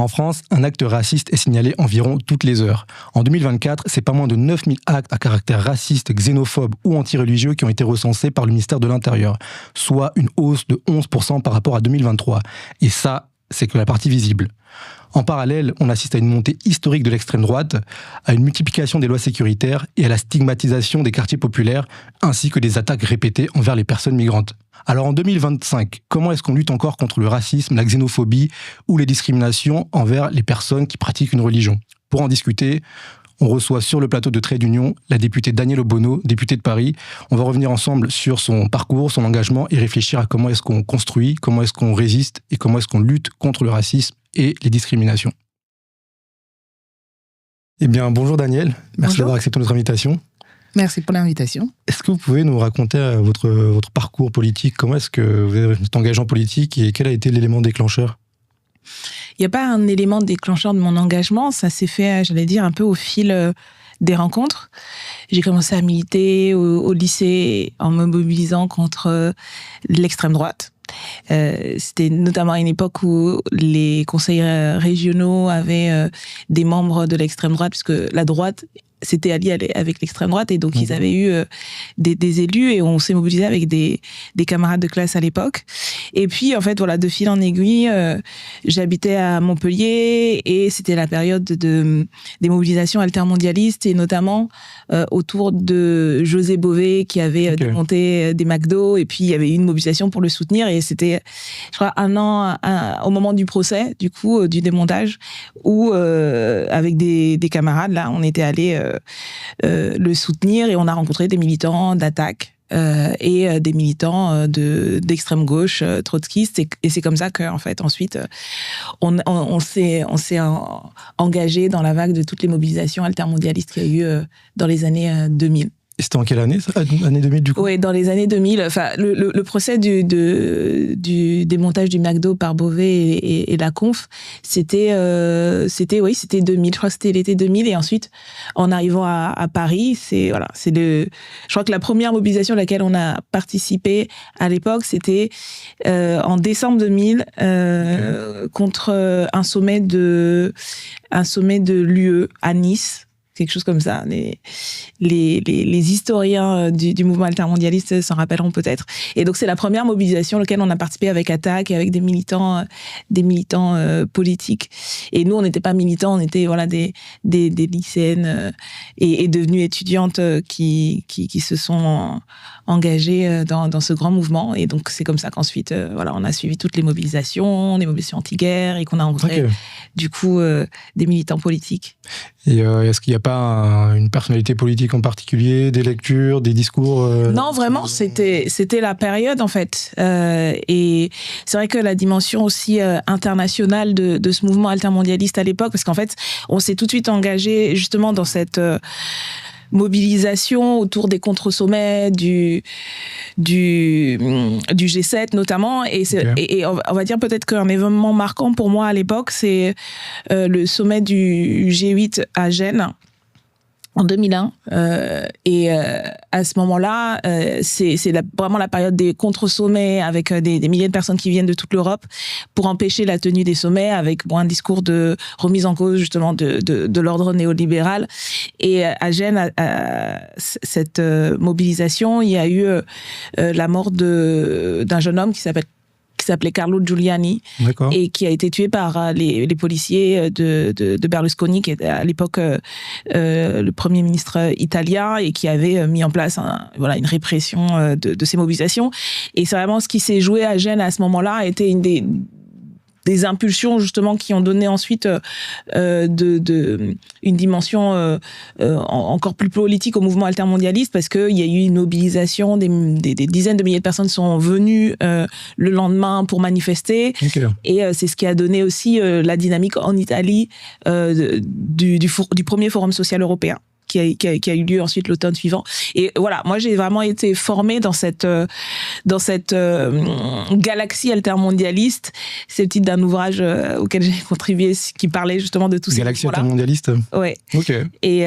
En France, un acte raciste est signalé environ toutes les heures. En 2024, c'est pas moins de 9000 actes à caractère raciste, xénophobe ou antireligieux qui ont été recensés par le ministère de l'Intérieur, soit une hausse de 11% par rapport à 2023. Et ça, c'est que la partie visible. En parallèle, on assiste à une montée historique de l'extrême droite, à une multiplication des lois sécuritaires et à la stigmatisation des quartiers populaires, ainsi que des attaques répétées envers les personnes migrantes. Alors en 2025, comment est-ce qu'on lutte encore contre le racisme, la xénophobie ou les discriminations envers les personnes qui pratiquent une religion ? Pour en discuter, on reçoit sur le plateau de Trait d'Union la députée Danielle Obono, députée de Paris. On va revenir ensemble sur son parcours, son engagement et réfléchir à comment est-ce qu'on construit, comment est-ce qu'on résiste et comment est-ce qu'on lutte contre le racisme et les discriminations. Eh bien, bonjour Danielle, merci d'avoir accepté notre invitation. Merci pour l'invitation. Est-ce que vous pouvez nous raconter votre parcours politique ? Comment est-ce que vous êtes engagé en politique et quel a été l'élément déclencheur ? Il n'y a pas un élément déclencheur de mon engagement, ça s'est fait, j'allais dire, un peu au fil des rencontres. J'ai commencé à militer au lycée en me mobilisant contre l'extrême droite. C'était notamment à une époque où les conseils régionaux avaient des membres de l'extrême droite, puisque la droite s'était alliée avec l'extrême droite, et donc ils avaient eu des élus, et on s'est mobilisé avec des camarades de classe à l'époque. Et puis, en fait, voilà, de fil en aiguille, j'habitais à Montpellier, et c'était la période des mobilisations altermondialistes, et notamment autour de José Bové, qui avait démonté des McDo, et puis il y avait eu une mobilisation pour le soutenir, et c'était, je crois, un an au moment du procès, du coup, du démontage, où, avec des camarades, là, on était allés le soutenir, et on a rencontré des militants d'attaque et des militants d'extrême gauche trotskistes, et c'est comme ça qu'en fait ensuite on s'est engagé dans la vague de toutes les mobilisations altermondialistes qu'il y a eu dans les années 2000. Et c'était en quelle année, ça ? Année 2000, du coup ? Oui, dans les années 2000. Enfin, le procès du démontage du McDo par Bové et la conf, c'était 2000. Je crois que c'était l'été 2000. Et ensuite, en arrivant à Paris, je crois que la première mobilisation à laquelle on a participé à l'époque, c'était en décembre 2000 contre un sommet de l'UE à Nice. Quelque chose comme ça. Les historiens du mouvement altermondialiste s'en rappelleront peut-être. Et donc, c'est la première mobilisation à laquelle on a participé avec Attaque et avec des militants politiques. Et nous, on n'était pas militants, on était des lycéennes et devenues étudiantes qui se sont engagées dans ce grand mouvement. Et donc, c'est comme ça qu'ensuite, on a suivi toutes les mobilisations anti-guerre, et qu'on a rencontré, du coup, des militants politiques. Et est-ce qu'il n'y a pas une personnalité politique en particulier, des lectures, des discours Non, vraiment, c'était la période, en fait. Et c'est vrai que la dimension aussi internationale de ce mouvement altermondialiste à l'époque, parce qu'en fait, on s'est tout de suite engagé justement dans cette mobilisation autour des contre-sommets du G7 notamment, et on va dire peut-être qu'un événement marquant pour moi à l'époque, c'est le sommet du G8 à Gênes en 2001, à ce moment-là, c'est vraiment la période des contre-sommets, avec des milliers de personnes qui viennent de toute l'Europe pour empêcher la tenue des sommets, avec un discours de remise en cause justement de l'ordre néolibéral. Et à Gênes, cette mobilisation, il y a eu la mort d'un jeune homme qui s'appelait Carlo Giuliani. D'accord. Et qui a été tué par les policiers de Berlusconi, qui était à l'époque le Premier ministre italien, et qui avait mis en place une répression de ces mobilisations. Et c'est vraiment ce qui s'est joué à Gênes à ce moment-là, a été une des impulsions justement qui ont donné ensuite une dimension encore plus politique au mouvement altermondialiste, parce qu'il y a eu une mobilisation, des dizaines de milliers de personnes sont venues le lendemain pour manifester. Okay. Et c'est ce qui a donné aussi la dynamique en Italie du premier forum social européen. qui a eu lieu ensuite l'automne suivant. Et voilà, moi j'ai vraiment été formée dans cette galaxie altermondialiste. C'est le titre d'un ouvrage auquel j'ai contribué qui parlait justement de tout ça. Galaxie altermondialiste. Ouais. Ok. Et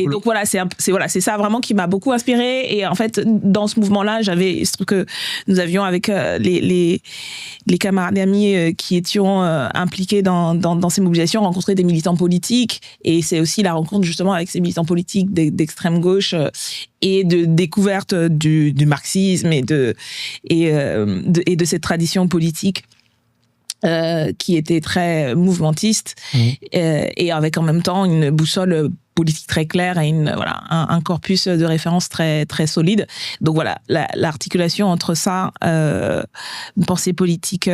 donc voilà, c'est ça vraiment qui m'a beaucoup inspirée. Et en fait, dans ce mouvement-là, il se trouve que nous avions avec les camarades et amis qui étions impliqués dans ces mobilisations rencontré des militants politiques. Et c'est aussi la rencontre justement avec ces militants politiques d'extrême gauche et de découverte du marxisme et de cette tradition politique qui était très mouvementiste et avec en même temps une boussole politique très claire et un corpus de références très très solide. Donc voilà, l'articulation entre ça, une pensée politique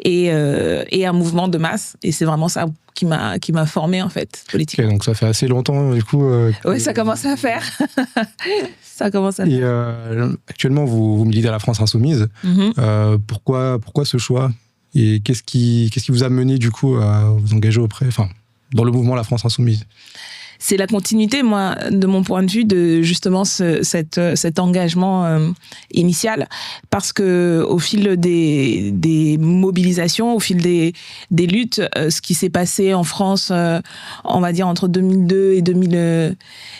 et un mouvement de masse. Et c'est vraiment ça qui m'a formée en fait politiquement. Okay, donc ça fait assez longtemps du coup. Oui, ça commence à faire. Ça commence à faire. Et actuellement, vous militez à la France Insoumise. Pourquoi ce choix? Et qu'est-ce qui vous a mené du coup à vous engager dans le mouvement La France Insoumise? C'est la continuité, moi, de mon point de vue, de justement cet engagement initial, parce que au fil des mobilisations, au fil des luttes, ce qui s'est passé en France, on va dire entre 2002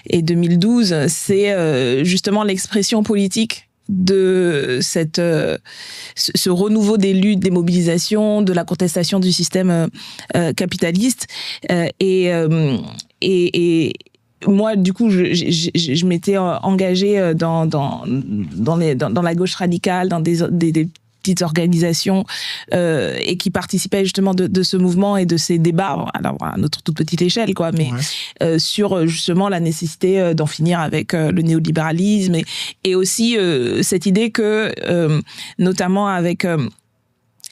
et 2012, c'est justement l'expression politique de ce renouveau des luttes, des mobilisations, de la contestation du système capitaliste et moi, du coup, je m'étais engagée dans la gauche radicale, dans des petites organisations et qui participaient justement de ce mouvement et de ces débats, alors à notre toute petite échelle, quoi, mais sur justement la nécessité d'en finir avec le néolibéralisme et aussi cette idée que, notamment avec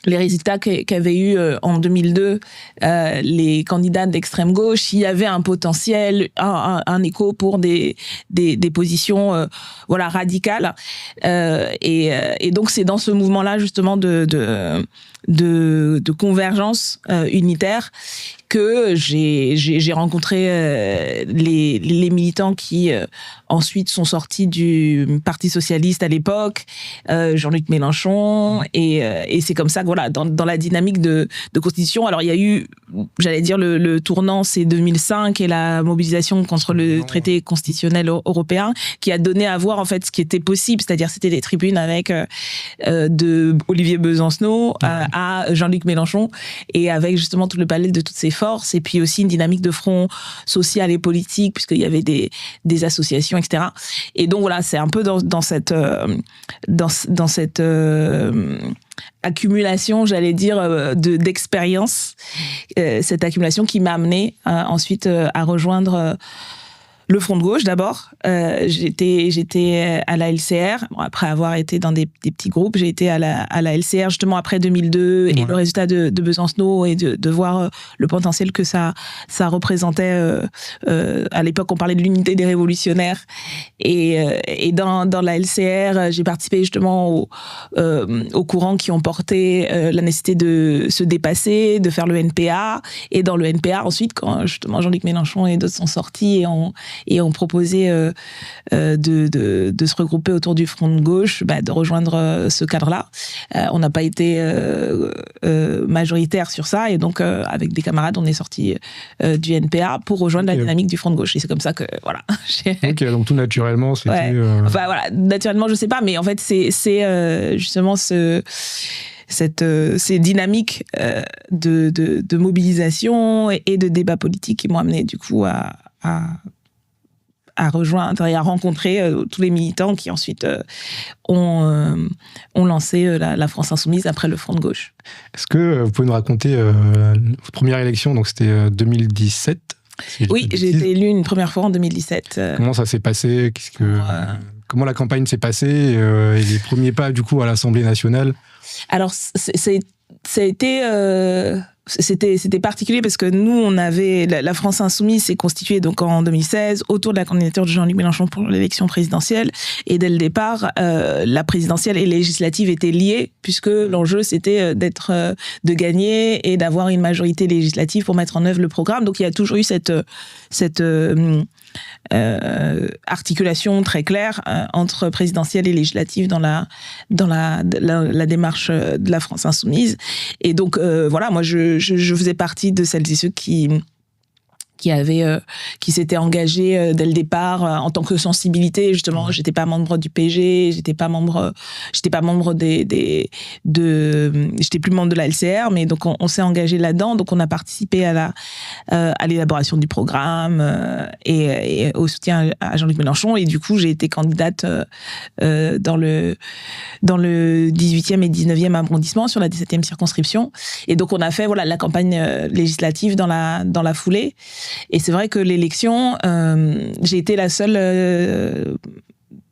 les résultats qu'avaient eu en 2002 les candidats d'extrême gauche, il y avait un potentiel, un écho pour des positions radicales et donc c'est dans ce mouvement-là justement de convergence unitaire que j'ai rencontré les militants qui ensuite sont sortis du Parti socialiste à l'époque, Jean-Luc Mélenchon, et c'est comme ça que voilà, dans la dynamique de constitution. Alors il y a eu, j'allais dire le tournant, c'est 2005 et la mobilisation contre le traité constitutionnel européen qui a donné à voir en fait ce qui était possible, c'est-à-dire c'était des tribunes avec de Olivier Besancenot à Jean-Luc Mélenchon et avec justement tout le palais de toutes ces forces et puis aussi une dynamique de front social et politique puisqu'il y avait des associations, etc. Et donc voilà, c'est un peu dans cette accumulation, j'allais dire, d'expérience, cette accumulation qui m'a amenée ensuite à rejoindre le Front de gauche d'abord. J'étais à la LCR. Bon, après avoir été dans des petits groupes, j'ai été à la LCR justement après 2002 et le résultat de Besancenot et de voir le potentiel que ça représentait. À l'époque, on parlait de l'unité des révolutionnaires. Et dans la LCR, j'ai participé justement aux courants qui ont porté la nécessité de se dépasser, de faire le NPA. Et dans le NPA, ensuite, quand justement Jean-Luc Mélenchon et d'autres sont sortis et ont proposé de se regrouper autour du Front de gauche, de rejoindre ce cadre-là. On n'a pas été majoritaire sur ça, et donc avec des camarades, on est sortis du NPA pour rejoindre la dynamique du Front de gauche. Et c'est comme ça que, voilà. Ok, donc tout naturellement, c'était... Ouais. Enfin, voilà, naturellement, je sais pas, mais en fait, c'est justement ces dynamiques de mobilisation et de débat politique qui m'ont amené, du coup, à rejoindre et à rencontrer tous les militants qui ensuite ont lancé la France Insoumise après le Front de gauche. Est-ce que vous pouvez nous raconter votre première élection? Donc c'était 2017. Oui, j'ai été élue une première fois en 2017. Comment ça s'est passé? Comment la campagne s'est passée et les premiers pas du coup à l'Assemblée nationale? Alors c'était particulier parce que nous, on avait la France Insoumise s'est constituée donc en 2016 autour de la candidature de Jean-Luc Mélenchon pour l'élection présidentielle, et dès le départ, la présidentielle et législative étaient liées puisque l'enjeu c'était de gagner et d'avoir une majorité législative pour mettre en œuvre le programme. Donc il y a toujours eu cette articulation très claire entre présidentielle et législative dans la démarche de la France insoumise. Et donc, voilà, moi, je faisais partie de celles et ceux qui s'étaient engagés dès le départ en tant que sensibilité. Justement, j'étais pas membre du PG, j'étais plus membre de la LCR, mais donc on s'est engagé là-dedans. Donc on a participé à l'élaboration du programme et au soutien à Jean-Luc Mélenchon. Et du coup, j'ai été candidate dans le 18e et 19e arrondissement sur la 17e circonscription. Et donc on a fait la campagne législative dans la foulée. Et c'est vrai que l'élection, j'ai été la seule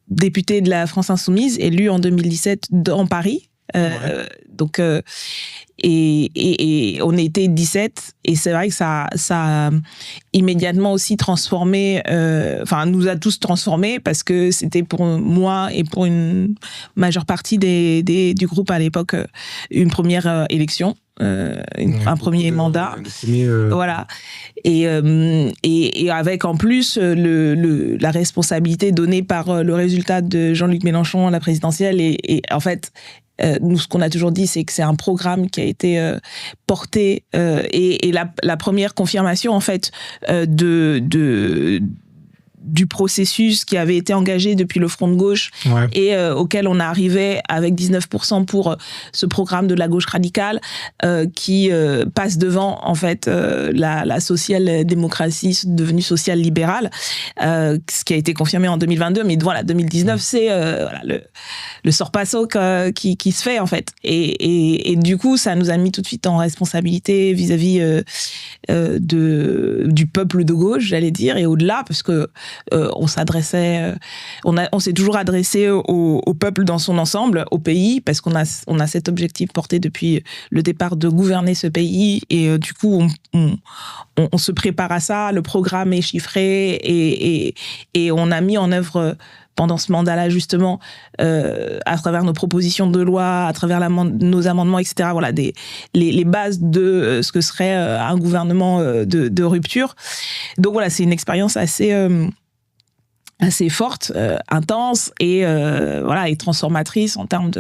députée de la France Insoumise élue en 2017 dans Paris. Donc, et on était 17, et c'est vrai que ça a immédiatement aussi transformé, nous a tous transformés, parce que c'était pour moi et pour une majeure partie du groupe à l'époque une première élection. Un premier mandat, voilà, et avec en plus la responsabilité donnée par le résultat de Jean-Luc Mélenchon à la présidentielle, et en fait nous, ce qu'on a toujours dit, c'est que c'est un programme qui a été porté et la première confirmation en fait du processus qui avait été engagé depuis le Front de gauche et auquel on arrivait avec 19% pour ce programme de la gauche radicale qui passe devant en fait la social-démocratie devenue social-libérale, ce qui a été confirmé en 2022, mais voilà, 2019 c'est le sorpasso qui se fait en fait, et du coup ça nous a mis tout de suite en responsabilité vis-à-vis du peuple de gauche, j'allais dire, et au-delà, parce que on s'adressait, on s'est toujours adressé au peuple dans son ensemble, au pays, parce qu'on a cet objectif porté depuis le départ de gouverner ce pays, et du coup on se prépare à ça, le programme est chiffré, et on a mis en œuvre pendant ce mandat-là, justement, à travers nos propositions de loi, à travers nos amendements, etc., voilà, les bases de ce que serait un gouvernement de rupture. Donc voilà, c'est une expérience assez forte, intense et transformatrice en termes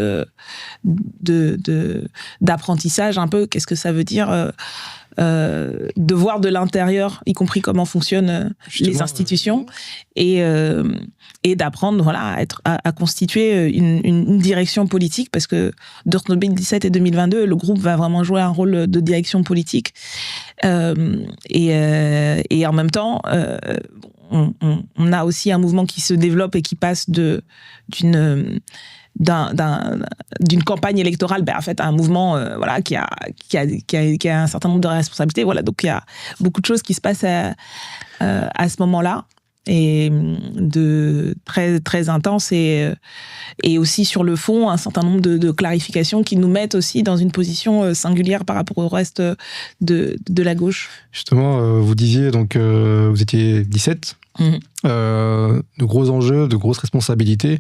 d'apprentissage un peu. Qu'est-ce que ça veut dire de voir de l'intérieur, y compris comment fonctionnent les institutions, et d'apprendre à constituer une direction politique, parce que entre 2017 et 2022, le groupe va vraiment jouer un rôle de direction politique, et en même temps on a aussi un mouvement qui se développe et qui passe d'une campagne électorale en fait à un mouvement qui a un certain nombre de responsabilités, donc il y a beaucoup de choses qui se passent à ce moment-là, et de très très intense, et aussi sur le fond un certain nombre de clarifications qui nous mettent aussi dans une position singulière par rapport au reste de la gauche. Justement, vous disiez donc vous étiez 17. De gros enjeux, de grosses responsabilités.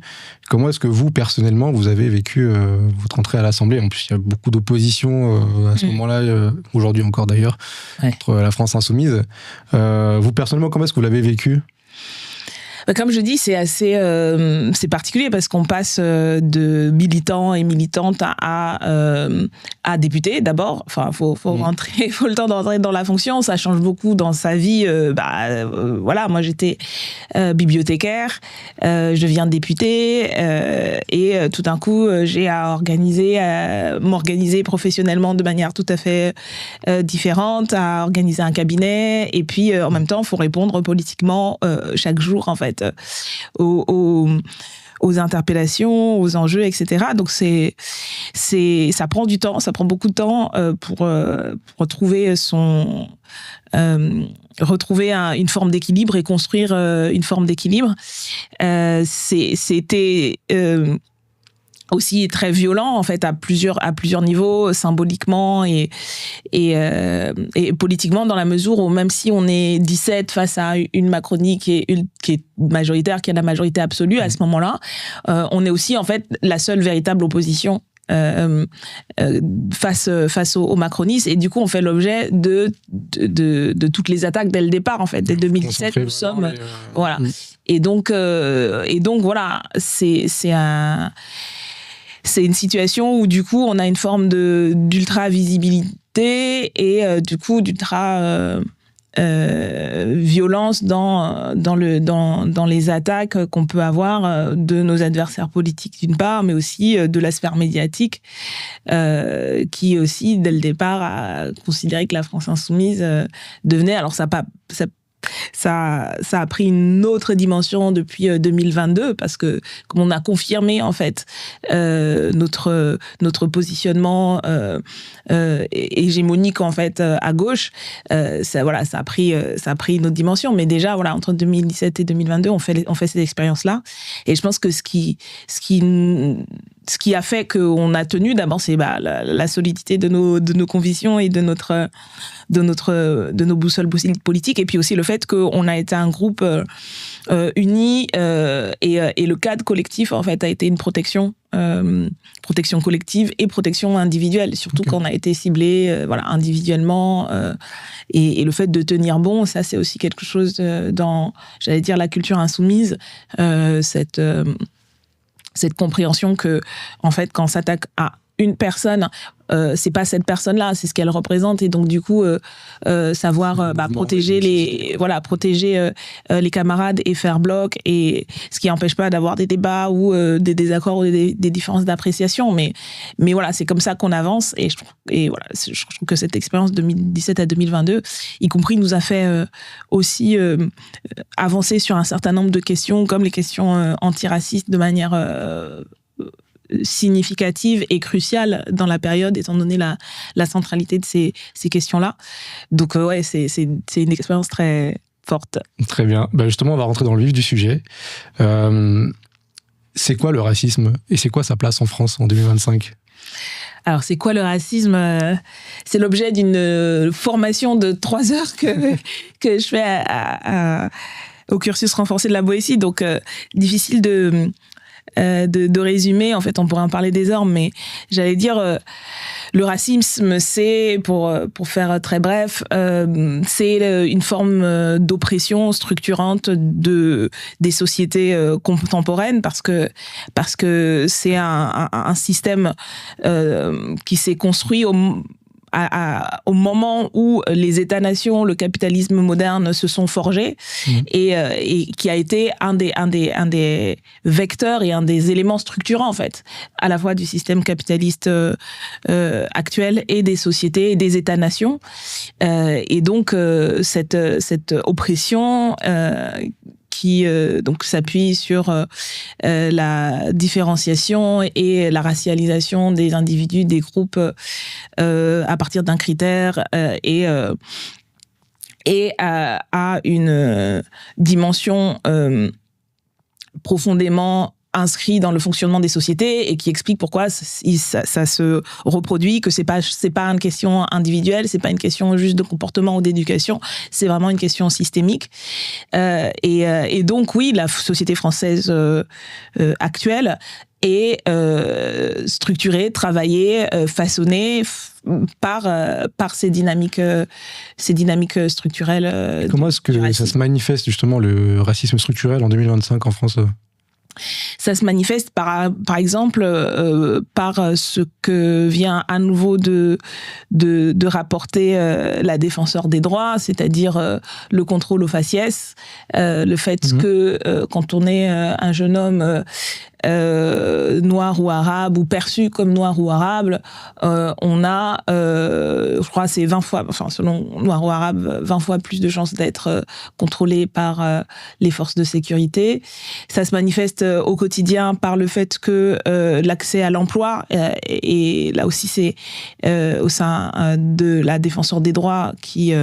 Comment est-ce que vous, personnellement, vous avez vécu votre entrée à l'Assemblée? En plus, il y a beaucoup d'opposition à ce moment-là, aujourd'hui encore d'ailleurs, entre la France insoumise. Vous, personnellement, comment est-ce que vous l'avez vécu? Comme je dis, c'est assez c'est particulier, parce qu'on passe de militants et militantes à députés d'abord. Enfin, faut le temps d'entrer dans la fonction. Ça change beaucoup dans sa vie. Moi j'étais bibliothécaire, je deviens députée, et tout d'un coup j'ai à m'organiser professionnellement de manière tout à fait différente, à organiser un cabinet, et puis en même temps faut répondre politiquement chaque jour en fait aux interpellations, aux enjeux, etc. Donc ça prend du temps, ça prend beaucoup de temps pour retrouver une forme d'équilibre et construire une forme d'équilibre. C'était aussi très violent en fait à plusieurs niveaux, symboliquement et politiquement, dans la mesure où même si on est 17 face à une Macronie qui est majoritaire, qui a la majorité absolue à ce moment-là, on est aussi en fait la seule véritable opposition face aux macronistes. Et du coup, on fait l'objet de toutes les attaques dès le départ, en fait. Dès 2017, nous sommes... Voilà. Et donc voilà, c'est une situation où, du coup, on a une forme d'ultra-visibilité et, du coup, d'ultra... violence dans les attaques qu'on peut avoir de nos adversaires politiques d'une part, mais aussi de la sphère médiatique qui aussi dès le départ a considéré que la France insoumise devenait, alors ça a pris une autre dimension depuis 2022 parce que comme on a confirmé en fait notre positionnement hégémonique en fait à gauche, ça a pris une autre dimension. Mais déjà voilà, entre 2017 et 2022 on fait cette expérience là, et je pense que ce qui a fait qu'on a tenu, d'abord, c'est la solidité de nos convictions et de nos boussoles politiques, et puis aussi le fait qu'on a été un groupe uni et le cadre collectif en fait a été une protection collective et protection individuelle, surtout quand on a été ciblé individuellement, et le fait de tenir bon, ça c'est aussi quelque chose dans, j'allais dire, la culture insoumise, cette compréhension que, en fait, quand on s'attaque à une personne, c'est pas cette personne-là, c'est ce qu'elle représente, et donc du coup savoir protéger les camarades et faire bloc, et ce qui n'empêche pas d'avoir des débats ou des désaccords ou des différences d'appréciation, mais voilà, c'est comme ça qu'on avance, et je trouve que cette expérience 2017 à 2022, y compris, nous a fait aussi avancer sur un certain nombre de questions, comme les questions antiracistes, de manière significative et cruciale dans la période, étant donné la centralité de ces questions-là. Donc ouais, c'est une expérience très forte. Très bien. Justement, on va rentrer dans le vif du sujet. C'est quoi le racisme et c'est quoi sa place en France en 2025 ? Alors, c'est quoi le racisme ? C'est l'objet d'une formation de 3 heures que je fais au cursus renforcé de la Boétie, donc difficile de résumer. En fait, on pourrait en parler des heures, mais j'allais dire, le racisme, c'est, pour faire très bref, c'est une forme d'oppression structurante des sociétés contemporaines, parce que c'est un système qui s'est construit au moment où les États-nations, le capitalisme moderne se sont forgés, et qui a été un des vecteurs et un des éléments structurants en fait, à la fois du système capitaliste actuel et des sociétés et des États-nations, et donc cette oppression qui donc s'appuie sur la différenciation et la racialisation des individus, des groupes à partir d'un critère, et à une dimension profondément inscrit dans le fonctionnement des sociétés, et qui explique pourquoi ça se reproduit, que c'est pas une question individuelle, c'est pas une question juste de comportement ou d'éducation, c'est vraiment une question systémique, et donc oui, la société française actuelle est structurée, travaillée, façonnée par ces dynamiques structurelles. Comment est-ce que ça se manifeste justement, le racisme structurel en 2025 en France ? Ça se manifeste par exemple par ce que vient à nouveau de rapporter la défenseur des droits, c'est-à-dire le contrôle au faciès, le fait que quand on est un jeune homme noir ou arabe, ou perçu comme noir ou arabe, on a, je crois, c'est 20 fois, enfin selon noir ou arabe, 20 fois plus de chances d'être contrôlé par les forces de sécurité. Ça se manifeste au quotidien par le fait que l'accès à l'emploi, et là aussi c'est au sein de la défenseur des droits qui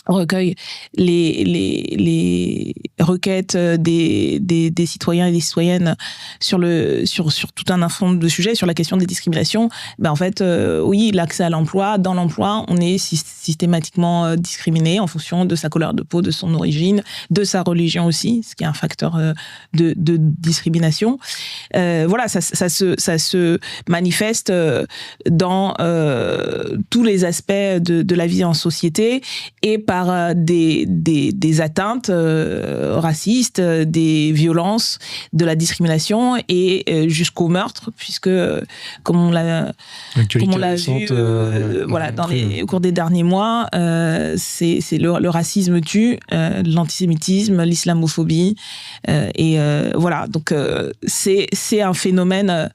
recueille les requêtes des citoyens et des citoyennes sur tout un ensemble de sujets, sur la question des discriminations, en fait, oui, l'accès à l'emploi, dans l'emploi, on est systématiquement discriminé en fonction de sa couleur de peau, de son origine, de sa religion aussi, ce qui est un facteur de discrimination. Voilà, ça se manifeste dans tous les aspects de la vie en société et par des atteintes racistes, des violences, de la discrimination et jusqu'au meurtre, puisque comme on l'a vu voilà, au cours des derniers mois, c'est le racisme tue, l'antisémitisme, l'islamophobie, et voilà, donc c'est un phénomène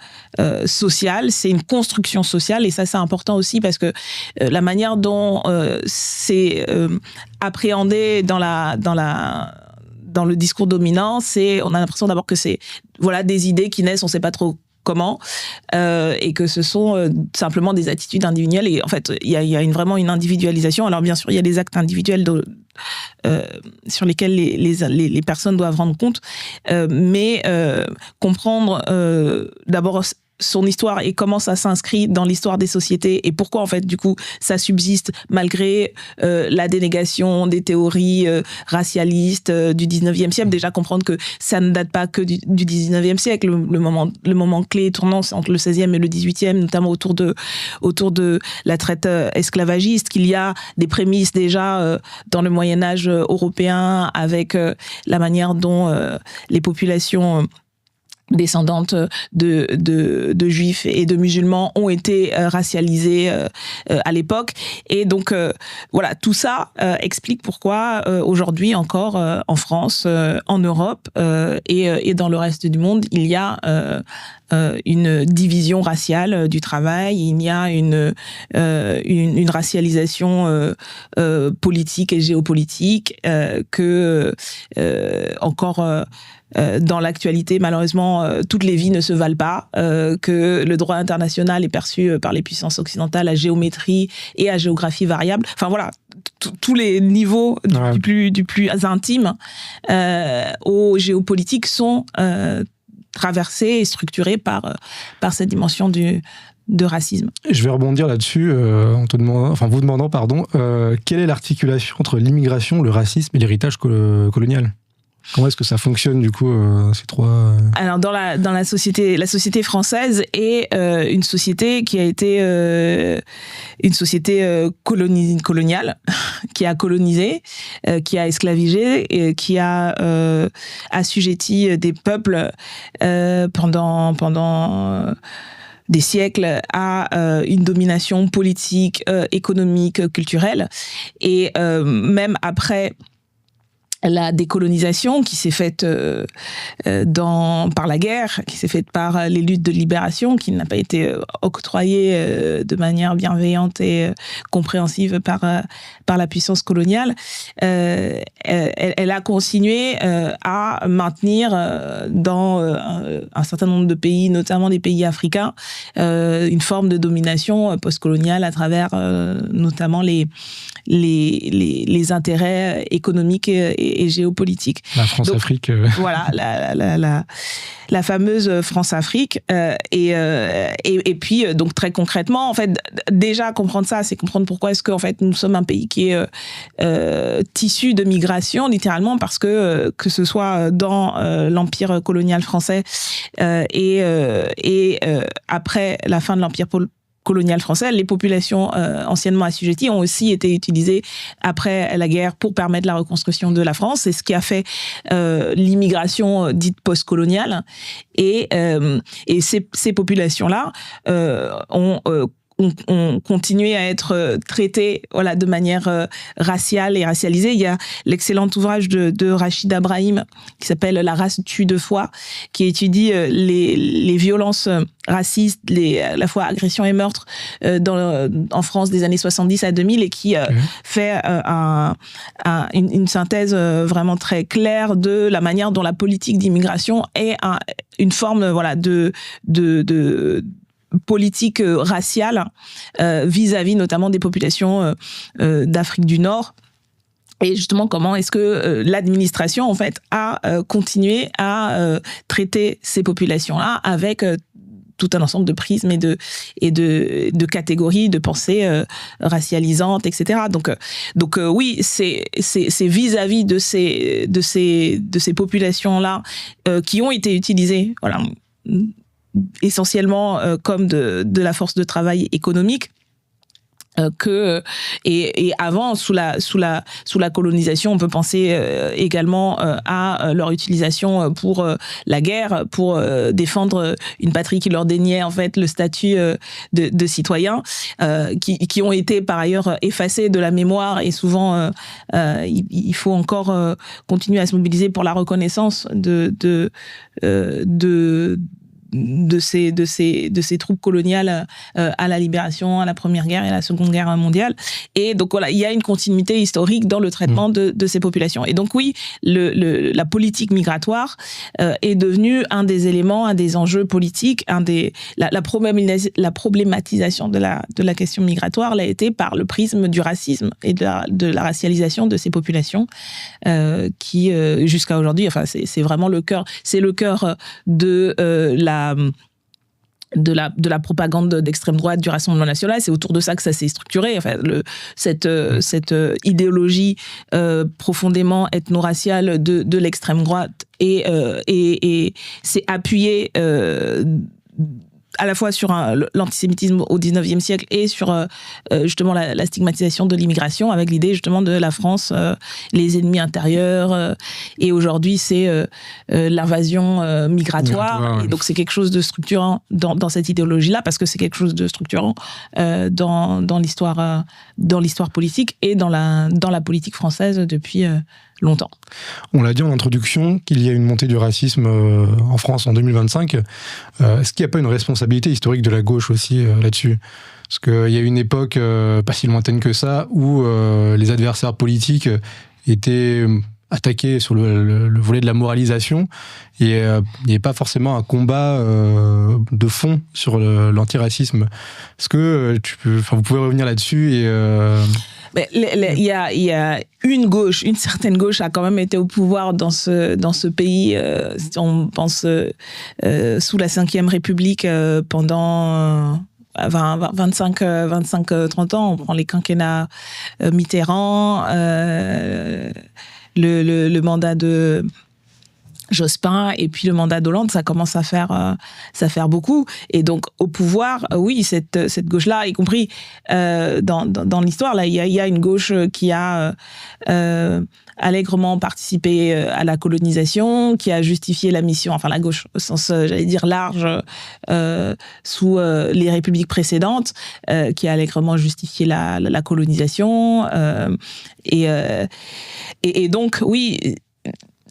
social, c'est une construction sociale, et ça c'est important aussi parce que la manière dont c'est appréhendé dans le discours dominant, on a l'impression d'abord que c'est des idées qui naissent, on ne sait pas trop comment, et que ce sont simplement des attitudes individuelles, et en fait il y a vraiment une individualisation. Alors bien sûr il y a des actes individuels sur lesquels les personnes doivent rendre compte, mais comprendre d'abord son histoire et comment ça s'inscrit dans l'histoire des sociétés et pourquoi en fait du coup ça subsiste malgré la dénégation des théories racialistes du 19e siècle. Déjà comprendre que ça ne date pas que du 19e siècle, le moment clé tournant entre le 16e et le 18e, notamment autour de la traite esclavagiste, qu'il y a des prémices déjà dans le Moyen-Âge européen avec la manière dont les populations descendantes de juifs et de musulmans ont été racialisés à l'époque. Et donc, voilà, tout ça explique pourquoi aujourd'hui encore en France, en Europe et dans le reste du monde, il y a une division raciale du travail, il y a une racialisation politique et géopolitique que encore dans l'actualité, malheureusement, toutes les vies ne se valent pas, que le droit international est perçu par les puissances occidentales à géométrie et à géographie variable. Enfin voilà, tous les niveaux du plus intime au géopolitique sont traversés et structurés par cette dimension de racisme. Je vais rebondir là-dessus en vous demandant, quelle est l'articulation entre l'immigration, le racisme et l'héritage colonial ? Comment est-ce que ça fonctionne du coup ces trois Alors dans la société française est une société qui a été une société coloniale, qui a colonisé, qui a esclavagé, et qui a assujetti des peuples pendant des siècles à une domination politique, économique, culturelle, et même après la décolonisation qui s'est faite par la guerre, qui s'est faite par les luttes de libération, qui n'a pas été octroyée de manière bienveillante et compréhensive par la puissance coloniale, elle a continué à maintenir dans un certain nombre de pays, notamment des pays africains, une forme de domination postcoloniale à travers notamment les intérêts économiques et géopolitiques. La France-Afrique. Voilà, la fameuse France-Afrique. Et puis, donc très concrètement, en fait, déjà comprendre ça, c'est comprendre pourquoi est-ce que en fait, nous sommes un pays qui est tissu de migration, littéralement, parce que ce soit dans l'empire colonial français et après la fin de l'empire colonial français, les populations anciennement assujetties ont aussi été utilisées après la guerre pour permettre la reconstruction de la France. C'est ce qui a fait l'immigration dite post-coloniale. Et ces populations-là ont continué à être traitées de manière raciale et racialisée. Il y a l'excellent ouvrage de Rachida Brahim qui s'appelle « La race tue deux fois », qui étudie les violences racistes, à la fois agressions et meurtres en France des années 70 à 2000 et qui fait une synthèse vraiment très claire de la manière dont la politique d'immigration est une forme de politique raciale vis-à-vis notamment des populations d'Afrique du Nord Et justement, comment est-ce que l'administration, en fait, a continué à traiter ces populations-là avec tout un ensemble de prismes et de catégories de pensées racialisantes, etc. Donc oui, c'est vis-à-vis de ces populations-là qui ont été utilisées, voilà, essentiellement comme de la force de travail économique. Et avant, sous la colonisation, on peut penser également à leur utilisation pour la guerre, pour défendre une patrie qui leur déniait en fait le statut de citoyen, qui ont été par ailleurs effacés de la mémoire, et souvent il faut encore continuer à se mobiliser pour la reconnaissance de ces troupes coloniales à la libération, à la Première Guerre et à la Seconde Guerre mondiale. Et donc voilà, il y a une continuité historique dans le traitement de ces populations. Et donc oui, la politique migratoire est devenue un des éléments, un des enjeux politiques, la problématisation de la question migratoire l'a été par le prisme du racisme et de la racialisation de ces populations qui, jusqu'à aujourd'hui, enfin c'est vraiment le cœur de la propagande d'extrême droite du Rassemblement national. C'est autour de ça que ça s'est structuré. Enfin, cette idéologie profondément ethno-raciale de l'extrême droite et s'est appuyée à la fois sur l'antisémitisme au XIXe siècle et sur justement la stigmatisation de l'immigration, avec l'idée justement de la France, les ennemis intérieurs, et aujourd'hui c'est l'invasion migratoire. Ouais. Et donc c'est quelque chose de structurant dans cette idéologie-là, parce que c'est quelque chose de structurant dans l'histoire politique et dans la politique française depuis longtemps. On l'a dit en introduction qu'il y a une montée du racisme en France en 2025. Est-ce qu'il n'y a pas une responsabilité historique de la gauche aussi là-dessus ? Parce qu'il y a une époque pas si lointaine que ça où les adversaires politiques étaient attaqués sur le volet de la moralisation, et il n'y avait pas forcément un combat de fond sur l'antiracisme. Est-ce que vous pouvez revenir là-dessus et il y a une certaine gauche a quand même été au pouvoir dans ce pays. Si on pense sous la Ve République pendant 25-30 ans, on prend les quinquennats Mitterrand, le mandat de Jospin et puis le mandat d'Hollande, ça commence à faire beaucoup. Et donc au pouvoir, oui, cette gauche-là, y compris dans l'histoire, là, il y a une gauche qui a allègrement participé à la colonisation, qui a justifié la mission, enfin la gauche au sens, j'allais dire, large, sous les républiques précédentes, qui a allègrement justifié la colonisation. Et donc, oui,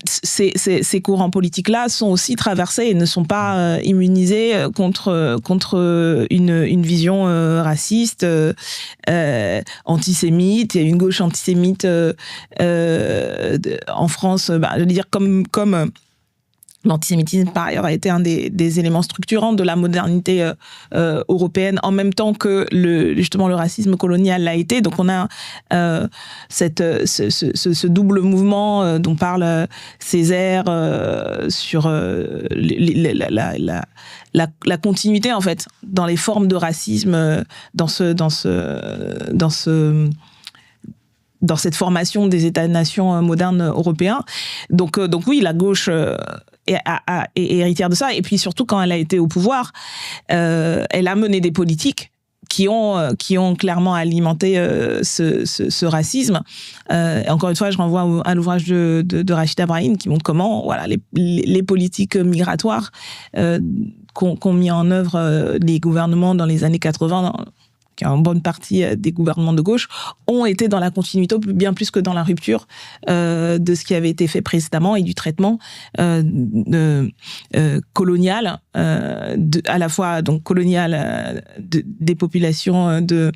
ces courants politiques-là sont aussi traversés et ne sont pas immunisés contre une vision raciste, antisémite. Il y a une gauche antisémite en France, je veux dire, comme l'antisémitisme, par ailleurs, a été un des éléments structurants de la modernité européenne, en même temps que justement le racisme colonial l'a été. Donc on a ce double mouvement dont parle Césaire sur la continuité, en fait, dans les formes de racisme, dans cette formation des États-nations modernes européens. Donc oui, la gauche est héritière de ça. Et puis surtout, quand elle a été au pouvoir, elle a mené des politiques qui ont clairement alimenté ce racisme. Encore une fois, je renvoie à l'ouvrage de Rachida Brahim qui montre comment les politiques migratoires qu'ont mis en œuvre les gouvernements dans les années 80, qui en bonne partie des gouvernements de gauche, ont été dans la continuité bien plus que dans la rupture de ce qui avait été fait précédemment et du traitement colonial, à la fois donc colonial des populations de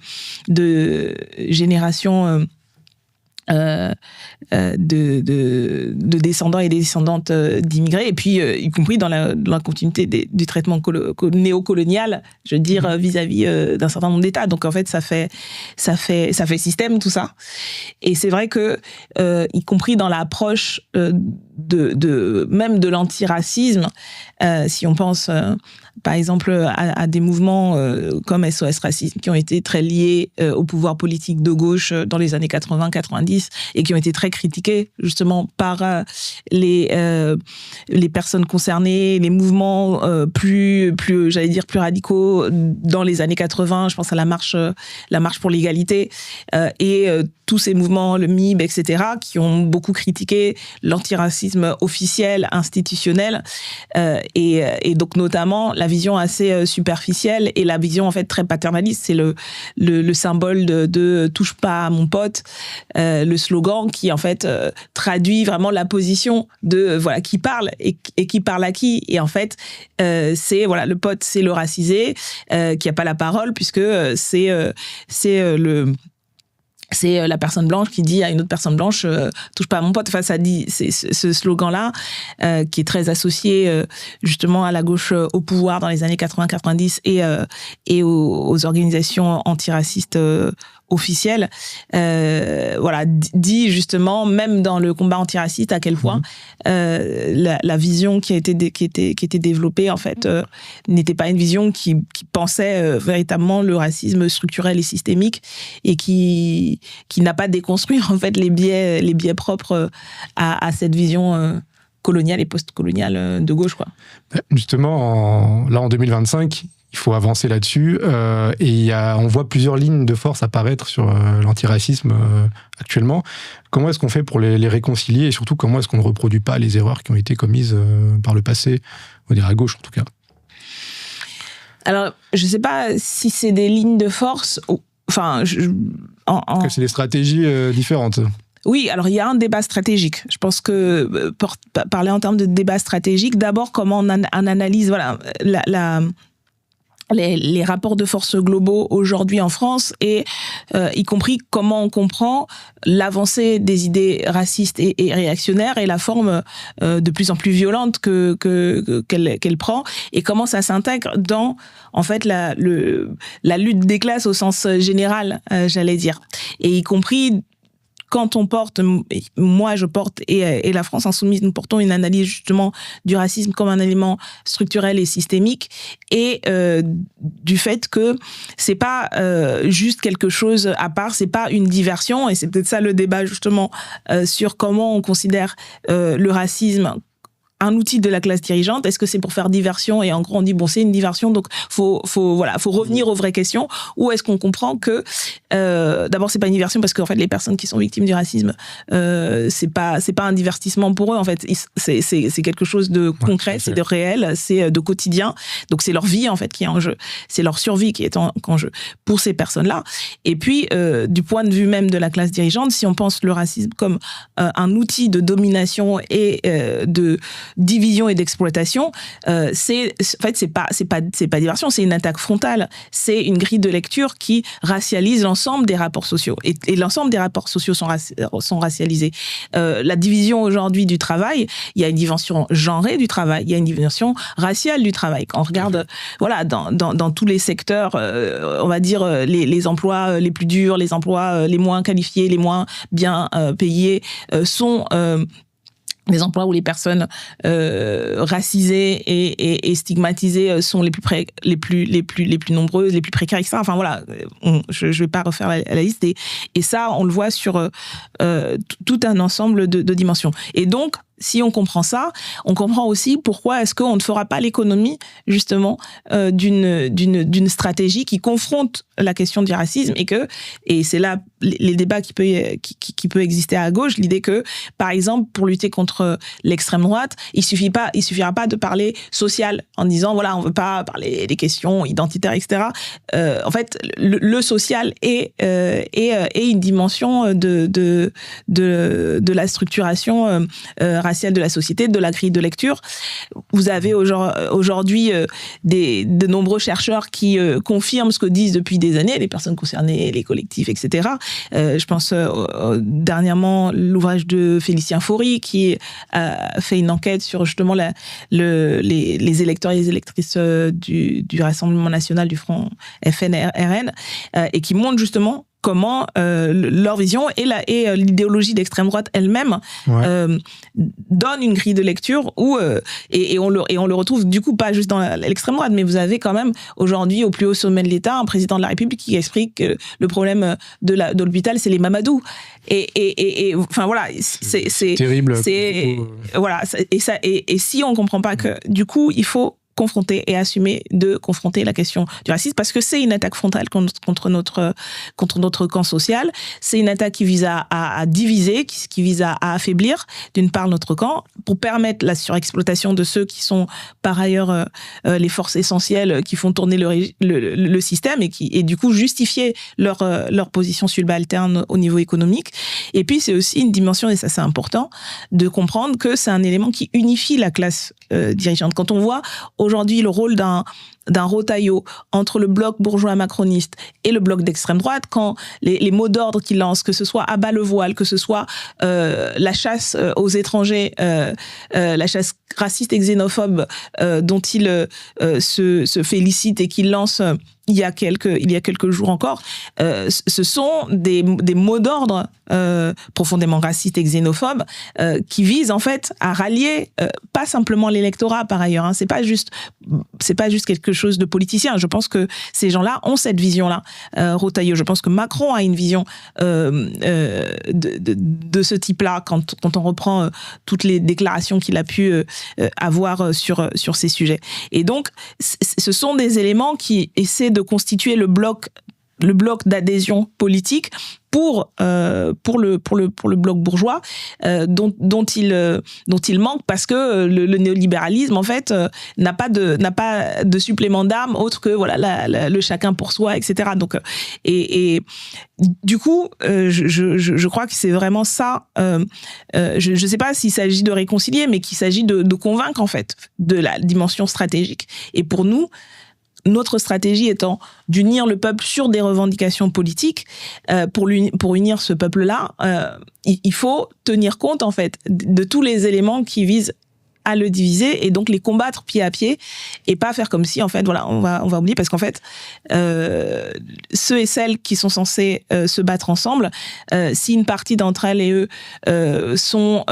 générations de descendants et descendantes d'immigrés, et puis y compris dans la continuité du traitement néocolonial, je veux dire, vis-à-vis d'un certain nombre d'États. Donc en fait, ça fait système tout ça. Et c'est vrai que, y compris dans l'approche même de l'antiracisme, si on pense par exemple à des mouvements comme SOS Racisme qui ont été très liés au pouvoir politique de gauche dans les années 80-90 et qui ont été très critiqués justement par les personnes concernées, les mouvements plus j'allais dire plus radicaux dans les années 80. Je pense à la marche pour l'égalité et tous ces mouvements, le MIB, etc., qui ont beaucoup critiqué l'antiracisme officiel, institutionnel, et donc notamment la vision assez superficielle et la vision en fait très paternaliste. C'est le symbole de touche pas à mon pote, le slogan qui en fait traduit vraiment la position de voilà qui parle et qui parle à qui. Et en fait, c'est voilà le pote, c'est le racisé qui a pas la parole puisque c'est la personne blanche qui dit à une autre personne blanche touche pas à mon pote. Enfin, ça dit, c'est ce slogan-là qui est très associé justement à la gauche au pouvoir dans les années 80-90 et aux organisations antiracistes officielles. Voilà, dit justement, même dans le combat antiraciste, à quel point la vision qui était développée en fait n'était pas une vision qui pensait véritablement le racisme structurel et systémique et qui n'a pas déconstruit en fait les biais propres à cette vision coloniale et post-coloniale de gauche, quoi. Justement, en 2025, il faut avancer là-dessus et on voit plusieurs lignes de force apparaître sur l'antiracisme actuellement. Comment est-ce qu'on fait pour les réconcilier et surtout comment est-ce qu'on ne reproduit pas les erreurs qui ont été commises par le passé, on va dire à gauche en tout cas? Alors, je ne sais pas si c'est des lignes de force. Enfin, c'est des stratégies différentes. Oui, alors il y a un débat stratégique. Je pense que pour parler en termes de débat stratégique, d'abord comment on analyse voilà les rapports de force globaux aujourd'hui en France et y compris comment on comprend l'avancée des idées racistes et réactionnaires et la forme de plus en plus violente qu'elle prend et comment ça s'intègre dans en fait la lutte des classes au sens général, j'allais dire, et y compris quand on porte, moi je porte et la France Insoumise, nous portons une analyse justement du racisme comme un élément structurel et systémique et du fait que c'est pas juste quelque chose à part, c'est pas une diversion et c'est peut-être ça le débat justement sur comment on considère le racisme un outil de la classe dirigeante. Est-ce que c'est pour faire diversion et en gros on dit bon c'est une diversion donc faut revenir aux vraies questions, ou est-ce qu'on comprend que d'abord c'est pas une diversion parce qu'en fait les personnes qui sont victimes du racisme c'est pas un divertissement pour eux en fait, c'est quelque chose de concret, c'est de réel, c'est de quotidien, donc c'est leur vie en fait qui est en jeu, c'est leur survie qui est en jeu pour ces personnes-là. Et puis du point de vue même de la classe dirigeante, si on pense le racisme comme un outil de domination et de division et d'exploitation, c'est pas diversion, c'est une attaque frontale, c'est une grille de lecture qui racialise l'ensemble des rapports sociaux et l'ensemble des rapports sociaux sont racialisés. La division aujourd'hui du travail, il y a une dimension genrée du travail, il y a une dimension raciale du travail. Quand on regarde voilà dans tous les secteurs, on va dire les emplois les plus durs, les emplois les moins qualifiés, les moins bien payés sont des emplois où les personnes racisées et stigmatisées sont les plus nombreuses, les plus précaires, etc. Enfin voilà, je vais pas refaire la liste et ça on le voit sur tout un ensemble de dimensions. Et donc si on comprend ça, on comprend aussi pourquoi est-ce qu'on ne fera pas l'économie justement d'une stratégie qui confronte la question du racisme et c'est là les débats qui peut exister à gauche, l'idée que par exemple pour lutter contre l'extrême droite, il suffira pas de parler social en disant voilà on veut pas parler des questions identitaires, etc. En fait le social est une dimension de la structuration raciale de la société, de la grille de lecture. Vous avez aujourd'hui de nombreux chercheurs qui confirment ce que disent depuis des années les personnes concernées, les collectifs, etc. Je pense dernièrement l'ouvrage de Félicien Faury qui a fait une enquête sur justement les électeurs et les électrices du Rassemblement national du Front FN-RN et qui montre justement comment leur vision et l'idéologie d'extrême droite elle-même donne une grille de lecture où et on le retrouve du coup pas juste dans l'extrême droite, mais vous avez quand même aujourd'hui au plus haut sommet de l'État un président de la République qui explique que le problème de l'hôpital c'est les Mamadou et enfin voilà c'est terrible. Voilà et si on comprend pas que du coup il faut confronter et assumer de confronter la question du racisme parce que c'est une attaque frontale contre notre camp social. C'est une attaque qui vise à diviser, qui vise à affaiblir d'une part notre camp pour permettre la surexploitation de ceux qui sont par ailleurs les forces essentielles qui font tourner le système et du coup justifier leur position subalterne au niveau économique. Et puis c'est aussi une dimension, et ça c'est important, de comprendre que c'est un élément qui unifie la classe dirigeante. Quand on voit aujourd'hui le rôle d'un Retailleau entre le bloc bourgeois macroniste et le bloc d'extrême droite, quand les mots d'ordre qu'il lance, que ce soit à bas le voile, que ce soit la chasse aux étrangers, la chasse raciste et xénophobe dont il se félicite et qu'il lance il y a quelques jours encore, ce sont des mots d'ordre profondément racistes et xénophobes qui visent en fait à rallier pas simplement l'électorat par ailleurs, hein, c'est pas juste quelque chose de politicien. Je pense que ces gens-là ont cette vision-là. Retailleau, je pense que Macron a une vision de ce type-là quand on reprend toutes les déclarations qu'il a pu avoir sur ces sujets. Et donc, ce sont des éléments qui essaient de constituer le bloc d'adhésion politique pour le bloc bourgeois dont il manque parce que le néolibéralisme en fait n'a pas de supplément d'armes autre que voilà le chacun pour soi, etc. Donc et du coup je crois que c'est vraiment ça. Je sais pas s'il s'agit de réconcilier, mais qu'il s'agit de convaincre en fait de la dimension stratégique. Et pour nous, notre stratégie étant d'unir le peuple sur des revendications politiques, pour unir ce peuple-là, il faut tenir compte en fait de tous les éléments qui visent à le diviser et donc les combattre pied à pied et pas faire comme si en fait voilà on va oublier, parce qu'en fait ceux et celles qui sont censés se battre ensemble, si une partie d'entre elles et eux sont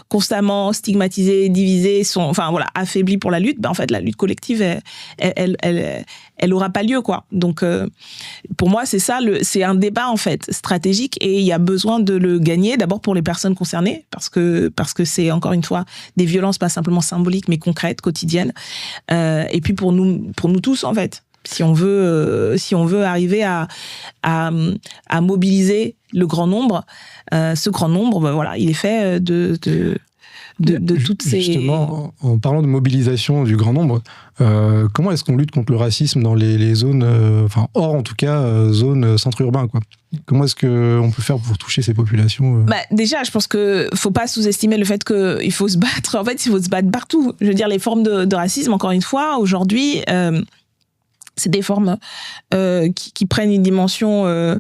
constamment stigmatisés, divisés, sont affaiblis pour la lutte, ben en fait la lutte collective elle aura pas lieu quoi. Donc pour moi c'est ça, c'est un débat en fait stratégique et il y a besoin de le gagner d'abord pour les personnes concernées parce que c'est encore une fois des violences pas simplement symboliques mais concrètes, quotidiennes, et puis pour nous tous en fait, si on veut arriver à mobiliser le grand nombre, ce grand nombre voilà, il est fait de toutes ces... Justement, en parlant de mobilisation du grand nombre, comment est-ce qu'on lutte contre le racisme dans les zones, hors en tout cas, zones centre-urbain, quoi? Comment est-ce qu'on peut faire pour toucher ces populations Déjà, je pense qu'il ne faut pas sous-estimer le fait qu'il faut se battre. En fait, il faut se battre partout. Je veux dire, les formes de racisme, encore une fois, aujourd'hui... c'est des formes qui prennent une dimension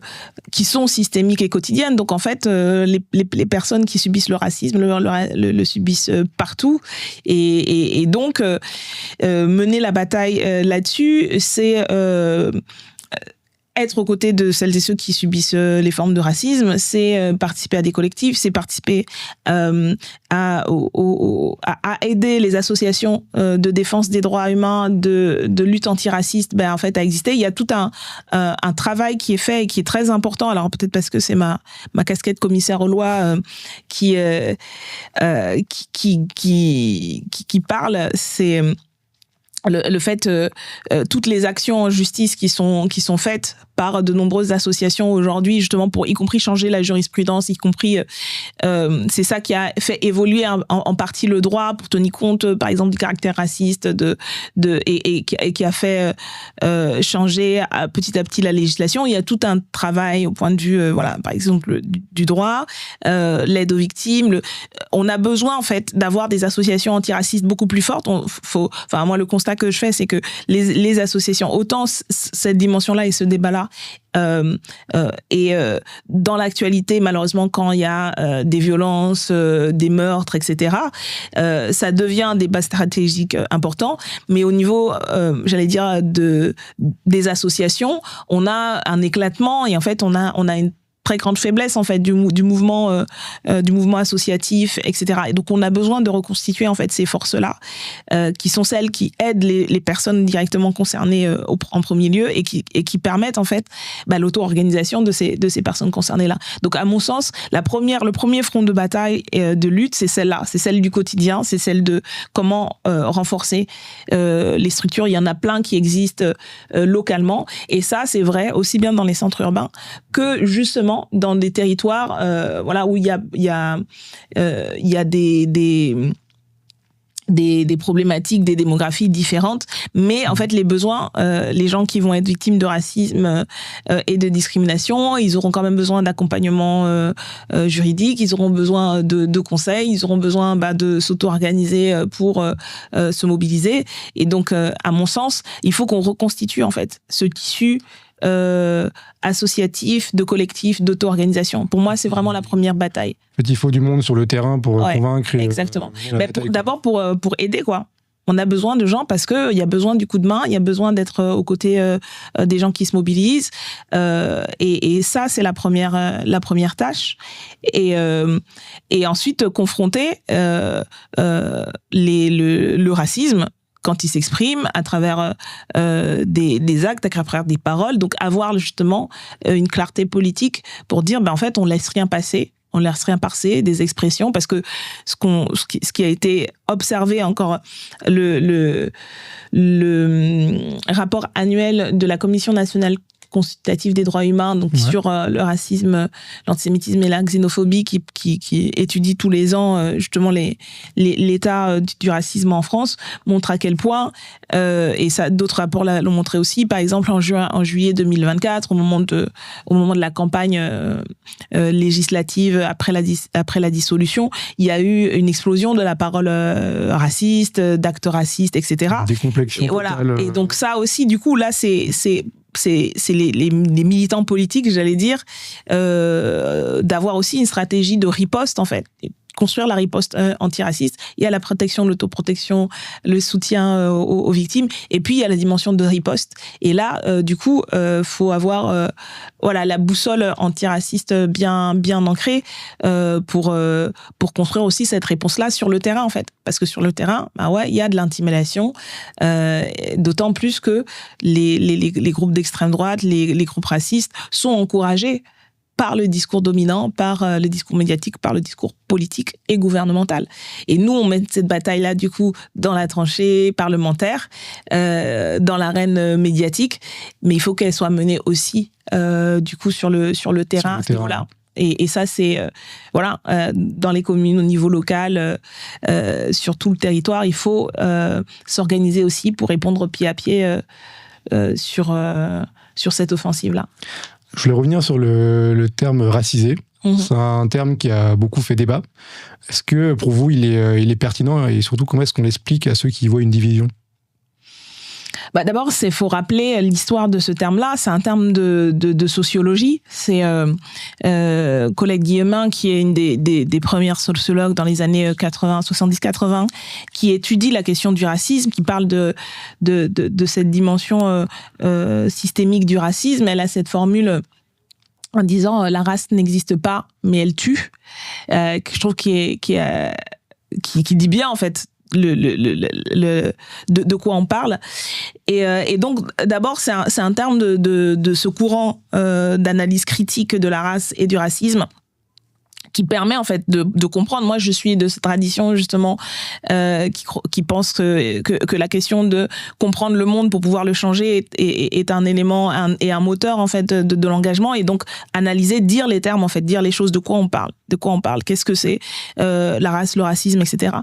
qui sont systémiques et quotidiennes. Donc en fait, les personnes qui subissent le racisme le subissent partout. Et donc, mener la bataille là-dessus, c'est... être aux côtés de celles et ceux qui subissent les formes de racisme, c'est participer à des collectifs, c'est participer à aider les associations de défense des droits humains, de lutte antiraciste, en fait, à exister. Il y a tout un travail qui est fait et qui est très important. Alors peut-être parce que c'est ma casquette commissaire aux lois qui parle, c'est... Le fait, toutes les actions en justice qui sont faites par de nombreuses associations aujourd'hui, justement pour y compris changer la jurisprudence, y compris c'est ça qui a fait évoluer en partie le droit pour tenir compte, par exemple, du caractère raciste et qui a fait changer petit à petit la législation. Il y a tout un travail au point de vue, voilà, par exemple, du droit, l'aide aux victimes. On a besoin en fait d'avoir des associations antiracistes beaucoup plus fortes. Moi, le constat que je fais, c'est que les associations, autant cette dimension-là et ce débat-là, dans l'actualité, malheureusement, quand il y a des violences, des meurtres, etc., ça devient un débat stratégique important. Mais au niveau, j'allais dire, des associations, on a un éclatement et en fait, on a une très grande faiblesse en fait du mouvement associatif, etc. Et donc on a besoin de reconstituer en fait ces forces-là, qui sont celles qui aident les personnes directement concernées en premier lieu et qui permettent en fait l'auto-organisation de ces personnes concernées-là. Donc à mon sens, le premier front de bataille de lutte, c'est celle-là, c'est celle du quotidien, c'est celle de comment renforcer les structures. Il y en a plein qui existent localement et ça c'est vrai aussi bien dans les centres urbains que justement dans des territoires où il y a des problématiques, des démographies différentes, mais en fait les besoins, les gens qui vont être victimes de racisme et de discrimination, ils auront quand même besoin d'accompagnement juridique, ils auront besoin de conseils, ils auront besoin de s'auto-organiser pour se mobiliser. Et donc, à mon sens, il faut qu'on reconstitue en fait ce tissu associatif, de collectif, d'auto-organisation. Pour moi, c'est vraiment la première bataille. Il faut du monde sur le terrain pour convaincre. Exactement. D'abord pour aider, quoi. On a besoin de gens parce qu'il y a besoin du coup de main, il y a besoin d'être aux côtés des gens qui se mobilisent. Et ça, c'est la première tâche. Et ensuite, confronter le racisme quand il s'exprime à travers des actes, à travers des paroles. Donc, avoir justement une clarté politique pour dire, en fait, on laisse rien passer. On laisse rien passer, des expressions, parce que ce qui a été observé encore, le rapport annuel de la Commission nationale consultative des droits humains, donc sur le racisme, l'antisémitisme et la xénophobie, qui étudie tous les ans justement l'état du racisme en France, montre à quel point, et ça, d'autres rapports l'ont montré aussi, par exemple en juillet 2024, au moment de la campagne législative après la dissolution, il y a eu une explosion de la parole raciste, d'actes racistes, etc. Décomplexion totale. Et donc ça aussi, du coup, là, c'est les militants politiques, j'allais dire, d'avoir aussi une stratégie de riposte, en fait. Construire la riposte antiraciste. Il y a la protection, l'autoprotection, le soutien aux victimes. Et puis, il y a la dimension de riposte. Et là, du coup, faut avoir la boussole antiraciste bien ancrée pour construire aussi cette réponse-là sur le terrain, en fait. Parce que sur le terrain, il y a de l'intimidation. D'autant plus que les groupes d'extrême droite, les groupes racistes sont encouragés par le discours dominant, par le discours médiatique, par le discours politique et gouvernemental. Et nous, on met cette bataille-là, du coup, dans la tranchée parlementaire, dans l'arène médiatique, mais il faut qu'elle soit menée aussi, du coup, sur le terrain, à ce niveau-là. Et ça, c'est, dans les communes au niveau local, sur tout le territoire, il faut s'organiser aussi pour répondre pied à pied sur cette offensive-là. Je voulais revenir sur le terme racisé. C'est un terme qui a beaucoup fait débat. Est-ce que pour vous, il est pertinent et surtout, comment est-ce qu'on l'explique à ceux qui voient une division ? D'abord, il faut rappeler l'histoire de ce terme-là. C'est un terme de sociologie. C'est Colette Guillemin, qui est une des premières sociologues dans les années 70-80, qui étudie la question du racisme, qui parle de cette dimension systémique du racisme. Elle a cette formule en disant la race n'existe pas, mais elle tue. Que je trouve qui dit bien, en fait, de quoi on parle. Et donc, d'abord, c'est un terme de ce courant d'analyse critique de la race et du racisme qui permet en fait de comprendre. Moi, je suis de cette tradition justement qui pense que la question de comprendre le monde pour pouvoir le changer est un élément et un moteur en fait de l'engagement, et donc analyser, dire les termes en fait, dire les choses, de quoi on parle, qu'est-ce que c'est la race, le racisme, etc.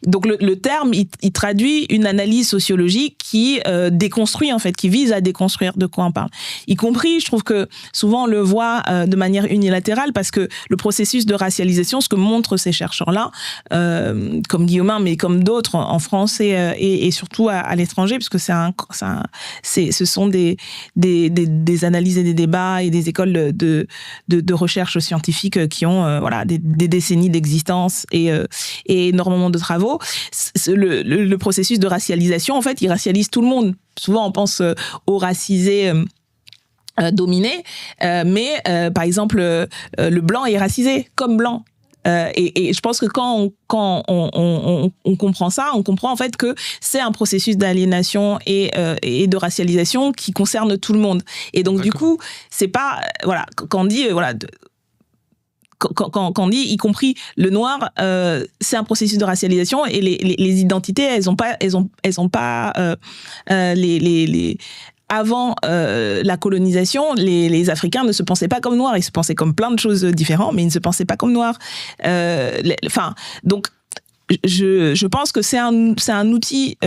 Donc le terme il traduit une analyse sociologique qui déconstruit en fait, qui vise à déconstruire de quoi on parle. Y compris, je trouve que souvent on le voit de manière unilatérale, parce que le processus de racialisation, ce que montrent ces chercheurs-là, comme Guillaumin, mais comme d'autres en France et surtout à l'étranger, puisque ce sont des analyses et des débats et des écoles de recherche scientifique qui ont des décennies d'existence et énormément de travaux. Le processus de racialisation, en fait, il racialise tout le monde. Souvent, on pense aux racisés dominés, mais par exemple, le blanc est racisé comme blanc. Et je pense que quand on comprend ça, on comprend en fait que c'est un processus d'aliénation et de racialisation qui concerne tout le monde. Et donc, du coup, c'est pas, quand on dit, quand on dit, y compris le noir, c'est un processus de racialisation, et les identités, elles ont pas avant la colonisation, les Africains ne se pensaient pas comme noirs, ils se pensaient comme plein de choses différentes, mais ils ne se pensaient pas comme noirs. Donc, je pense que c'est un outil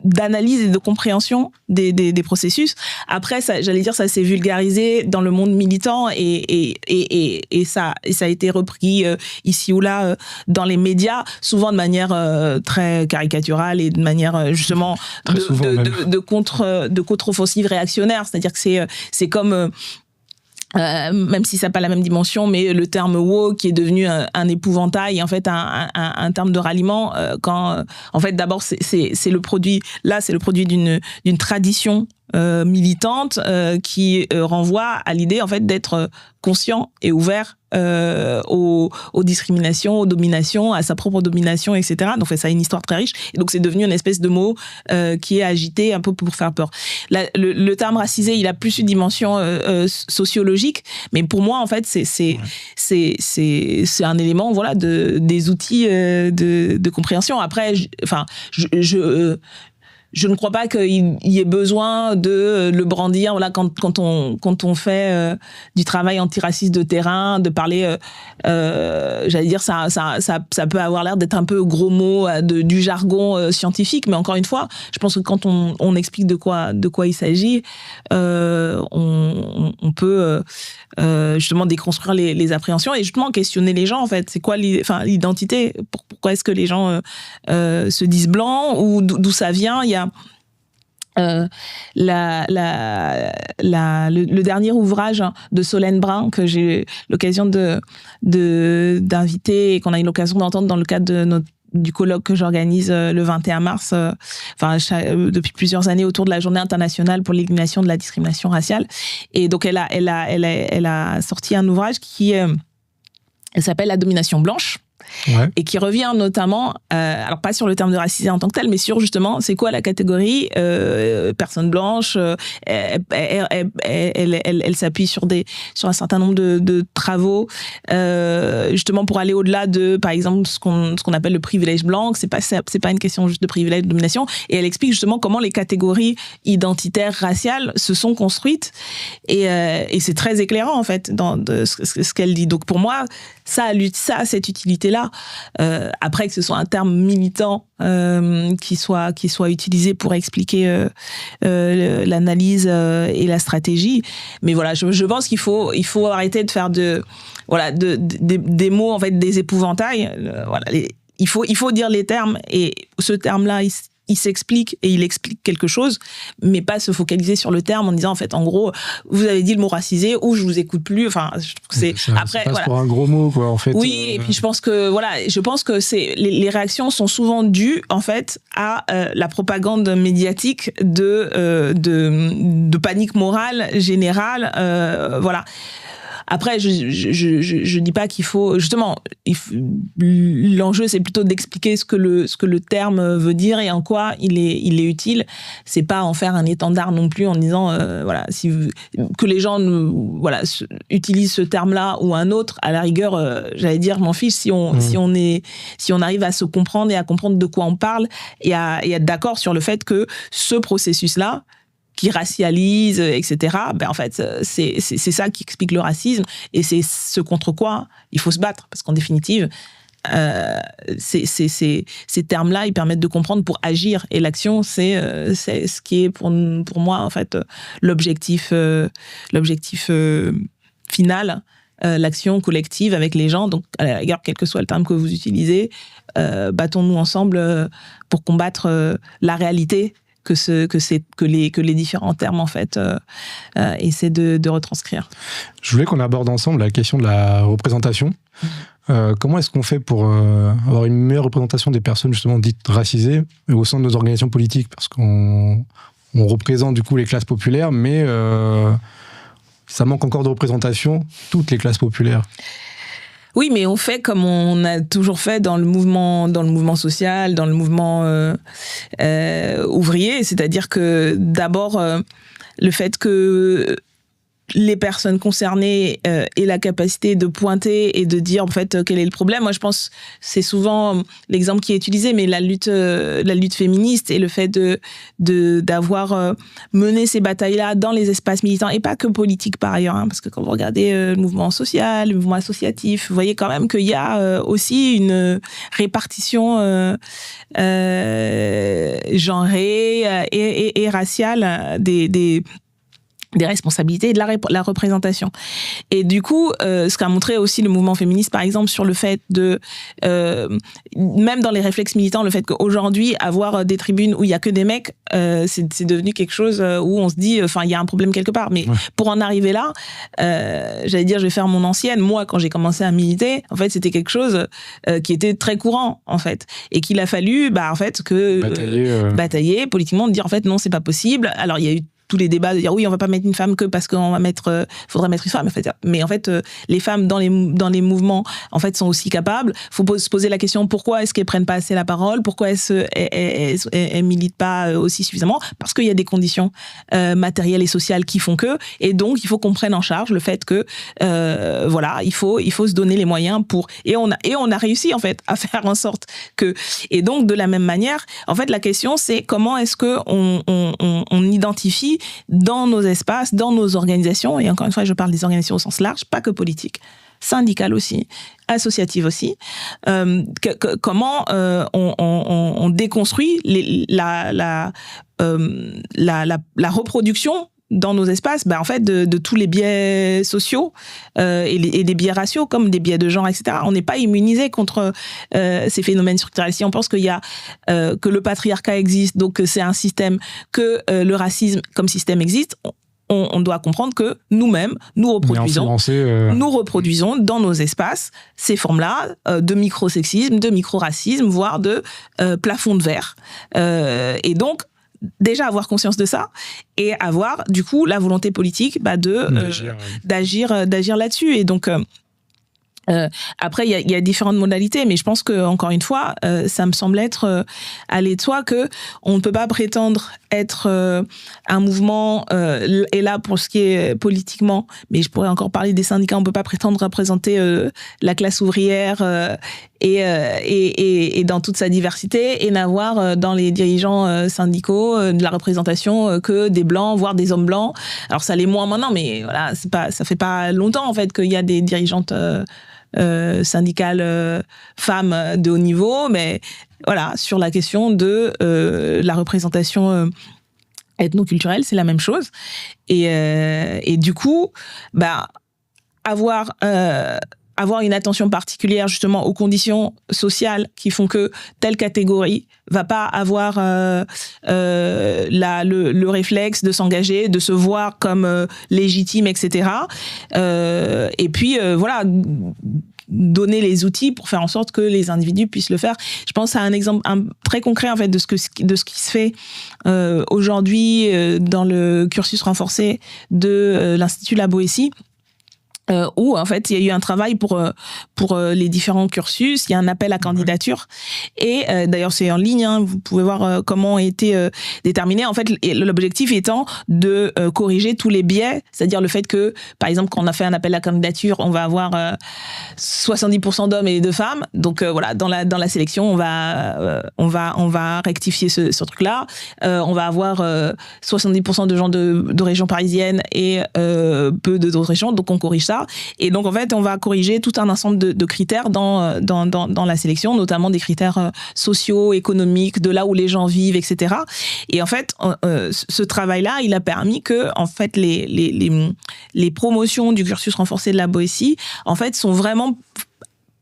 d'analyse et de compréhension des processus. Après, ça s'est vulgarisé dans le monde militant et ça a été repris ici ou là dans les médias, souvent de manière très caricaturale et de manière justement de contre-offensive réactionnaire. C'est-à-dire que c'est comme même si ça n'a pas la même dimension, mais le terme woke qui est devenu un épouvantail, en fait un terme de ralliement, quand en fait d'abord c'est le produit d'une tradition militante qui renvoie à l'idée en fait d'être conscient et ouvert aux discriminations, aux dominations, à sa propre domination, etc. Donc ça a une histoire très riche, et donc c'est devenu une espèce de mot qui est agité un peu pour faire peur. Le terme racisé, il a plus une dimension sociologique, mais pour moi en fait c'est un élément des outils de compréhension. Après, je ne crois pas qu'il y ait besoin de le brandir. Quand on fait du travail antiraciste de terrain, de parler, j'allais dire, ça peut avoir l'air d'être un peu gros mot, du jargon scientifique. Mais encore une fois, je pense que quand on explique de quoi il s'agit, on peut justement déconstruire les appréhensions et justement questionner les gens. En fait, c'est quoi l'identité? Pourquoi est-ce que les gens se disent blancs, ou d'où ça vient? Il y a le dernier ouvrage de Solène Brun que j'ai eu l'occasion d'inviter et qu'on a eu l'occasion d'entendre dans le cadre du colloque que j'organise le 21 mars, depuis plusieurs années, autour de la Journée internationale pour l'élimination de la discrimination raciale. Et donc elle a sorti un ouvrage qui s'appelle La domination blanche. Ouais. Et qui revient notamment, alors pas sur le terme de racisé en tant que tel, mais sur justement, c'est quoi la catégorie personne blanche. Elle s'appuie sur un certain nombre de travaux, justement pour aller au-delà de, par exemple, ce qu'on appelle le privilège blanc. C'est pas une question juste de privilège, de domination. Et elle explique justement comment les catégories identitaires raciales se sont construites. Et c'est très éclairant en fait dans ce qu'elle dit. Donc pour moi, ça a cette utilité-là. Après que ce soit un terme militant qui soit utilisé pour expliquer l'analyse et la stratégie. Mais voilà, je pense qu'il faut arrêter de faire des mots en fait des épouvantails. Il faut dire les termes, et ce terme-là il s'explique et il explique quelque chose, mais pas se focaliser sur le terme en disant en fait, en gros, vous avez dit le mot racisé, ou je vous écoute plus. Enfin, je trouve que c'est après passe pour un gros mot, quoi, en fait. Oui, et puis je pense que c'est les réactions sont souvent dues en fait à la propagande médiatique de panique morale générale, voilà. Après, je dis pas qu'il faut... Justement, l'enjeu, c'est plutôt d'expliquer ce que le terme veut dire et en quoi il est utile. C'est pas en faire un étendard non plus en disant, que les gens utilisent ce terme-là ou un autre. À la rigueur, j'allais dire, m'en fiche si on arrive à se comprendre et à comprendre de quoi on parle et à être d'accord sur le fait que ce processus-là, qui racialise, etc., en fait, c'est ça qui explique le racisme et c'est ce contre quoi il faut se battre. Parce qu'en définitive, ces termes-là, ils permettent de comprendre pour agir. Et l'action, c'est ce qui est pour moi, en fait, l'objectif final, l'action collective avec les gens. Donc, à la rigueur, quel que soit le terme que vous utilisez, battons-nous ensemble pour combattre la réalité que les différents termes en fait essaient de retranscrire. Je voulais qu'on aborde ensemble la question de la représentation. Comment est-ce qu'on fait pour avoir une meilleure représentation des personnes justement dites racisées au sein de nos organisations politiques, parce qu'on représente du coup les classes populaires, mais ça manque encore de représentation, toutes les classes populaires. Oui, mais on fait comme on a toujours fait dans le mouvement social, dans le mouvement ouvrier, c'est-à-dire que d'abord le fait que les personnes concernées aient la capacité de pointer et de dire en fait quel est le problème. Moi, je pense c'est souvent l'exemple qui est utilisé, mais la lutte féministe et le fait d'avoir mené ces batailles-là dans les espaces militants et pas que politiques par ailleurs, hein, parce que quand vous regardez le mouvement social, le mouvement associatif, vous voyez quand même qu'il y a aussi une répartition genrée et raciale des responsabilités et de la représentation. Et du coup, ce qu'a montré aussi le mouvement féministe, par exemple, sur le fait de, même dans les réflexes militants, le fait qu'aujourd'hui, avoir des tribunes où il y a que des mecs, c'est devenu quelque chose où on se dit, enfin, il y a un problème quelque part. Mais pour en arriver là, j'allais dire, je vais faire mon ancienne. Moi, quand j'ai commencé à militer, en fait, c'était quelque chose qui était très courant, en fait. Et qu'il a fallu, en fait, batailler politiquement, de dire, en fait, non, c'est pas possible. Alors, il y a eu tous les débats de dire oui, on va pas mettre une femme que parce qu'on va faudrait mettre une femme. En fait, mais en fait, les femmes dans les mouvements, en fait, sont aussi capables. Faut se poser la question pourquoi est-ce qu'elles prennent pas assez la parole, pourquoi elles militent pas aussi suffisamment, parce qu'il y a des conditions matérielles et sociales qui font que, et donc il faut qu'on prenne en charge le fait que il faut se donner les moyens pour, et on a réussi en fait à faire en sorte que, et donc de la même manière, en fait, la question c'est comment est-ce que on identifie dans nos espaces, dans nos organisations, et encore une fois, je parle des organisations au sens large, pas que politique, syndicales aussi, associatives aussi, comment on déconstruit la reproduction dans nos espaces, en fait, de tous les biais sociaux et des biais raciaux, comme des biais de genre, etc. On n'est pas immunisé contre ces phénomènes structurels. Si on pense qu'il y a que le patriarcat existe, donc que c'est un système, que le racisme comme système existe, on doit comprendre que nous-mêmes, nous reproduisons dans nos espaces ces formes-là de microsexisme, de microracisme, voire de plafond de verre. Et donc, déjà avoir conscience de ça et avoir du coup la volonté politique d'agir là-dessus. Et donc après il y a différentes modalités, mais je pense que encore une fois ça me semble être aller de soi que on ne peut pas prétendre être un mouvement et là pour ce qui est politiquement, mais je pourrais encore parler des syndicats, on peut pas prétendre représenter la classe ouvrière et dans toute sa diversité, et n'avoir dans les dirigeants syndicaux de la représentation que des blancs, voire des hommes blancs. Alors ça l'est moins maintenant, mais voilà, ça fait pas longtemps en fait qu'il y a des dirigeantes syndicales femmes de haut niveau, mais voilà, sur la question de la représentation ethnoculturelle, c'est la même chose. Et du coup, avoir une attention particulière justement aux conditions sociales qui font que telle catégorie va pas avoir le réflexe de s'engager, de se voir comme légitime, etc. Et puis voilà, donner les outils pour faire en sorte que les individus puissent le faire. Je pense à un exemple très concret en fait de ce qui se fait aujourd'hui dans le cursus renforcé de l'Institut La Boétie. où en fait il y a eu un travail pour les différents cursus, il y a un appel à candidature et d'ailleurs c'est en ligne, hein, vous pouvez voir comment a été déterminé en fait l'objectif étant de corriger tous les biais, c'est-à-dire le fait que par exemple quand on a fait un appel à candidature, on va avoir 70% d'hommes et de femmes, donc voilà dans la sélection on va rectifier ce truc-là, on va avoir 70% de gens de région parisienne et peu d'autres régions, donc on corrige ça. Et donc, en fait, on va corriger tout un ensemble de critères dans la sélection, notamment des critères sociaux, économiques, de là où les gens vivent, etc. Et en fait, ce travail-là, il a permis que, en fait, les promotions du cursus renforcé de la Boétie, en fait, sont vraiment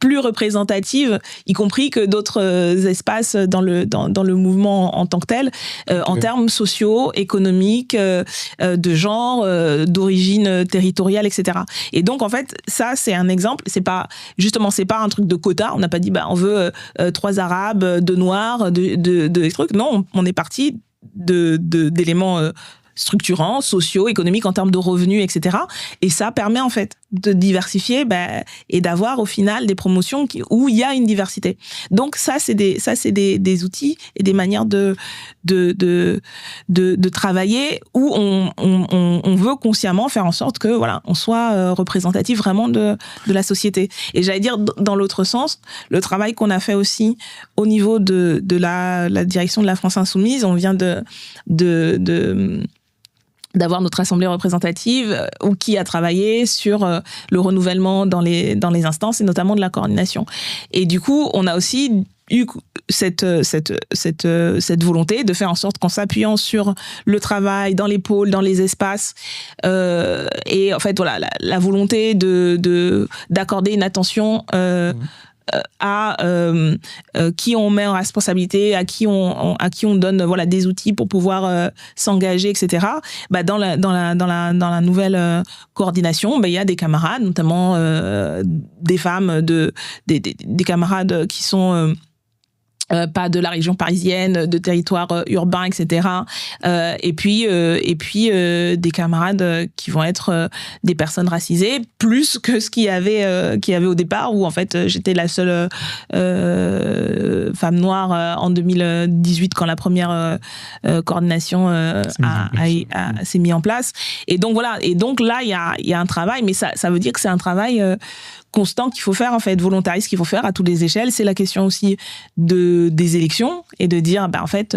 plus représentative, y compris que d'autres espaces dans le mouvement en tant que tel, en termes sociaux, économiques, de genre, d'origine territoriale, etc. Et donc, en fait, ça, c'est un exemple. C'est pas un truc de quota. On n'a pas dit, on veut 3 Arabes, 2 Noirs, de trucs. Non, on est parti d'éléments structurants, sociaux, économiques, en termes de revenus, etc. Et ça permet en fait de diversifier et d'avoir au final des promotions où il y a une diversité. Donc ça, c'est des outils et des manières de travailler où on veut consciemment faire en sorte que voilà, on soit représentatif vraiment de la société. Et j'allais dire dans l'autre sens, le travail qu'on a fait aussi au niveau de la direction de la France Insoumise, on vient d'avoir notre assemblée représentative ou qui a travaillé sur le renouvellement dans les instances et notamment de la coordination. Et du coup, on a aussi eu cette volonté de faire en sorte qu'en s'appuyant sur le travail dans les pôles, dans les espaces, et en fait voilà la volonté d'accorder une attention à qui on met en responsabilité, à qui on donne voilà des outils pour pouvoir s'engager, etc. Dans la nouvelle coordination, il y a des camarades, notamment des femmes, des camarades qui sont pas de la région parisienne, de territoires urbains, etc. Et puis des camarades qui vont être des personnes racisées, plus que ce qu'il y avait au départ, où en fait j'étais la seule femme noire en 2018 quand la première coordination s'est mise en place. Et donc voilà. Et donc là il y a un travail, mais ça veut dire que c'est un travail constant qu'il faut faire, en fait, volontariste qu'il faut faire à toutes les échelles. C'est la question aussi des élections et de dire, en fait,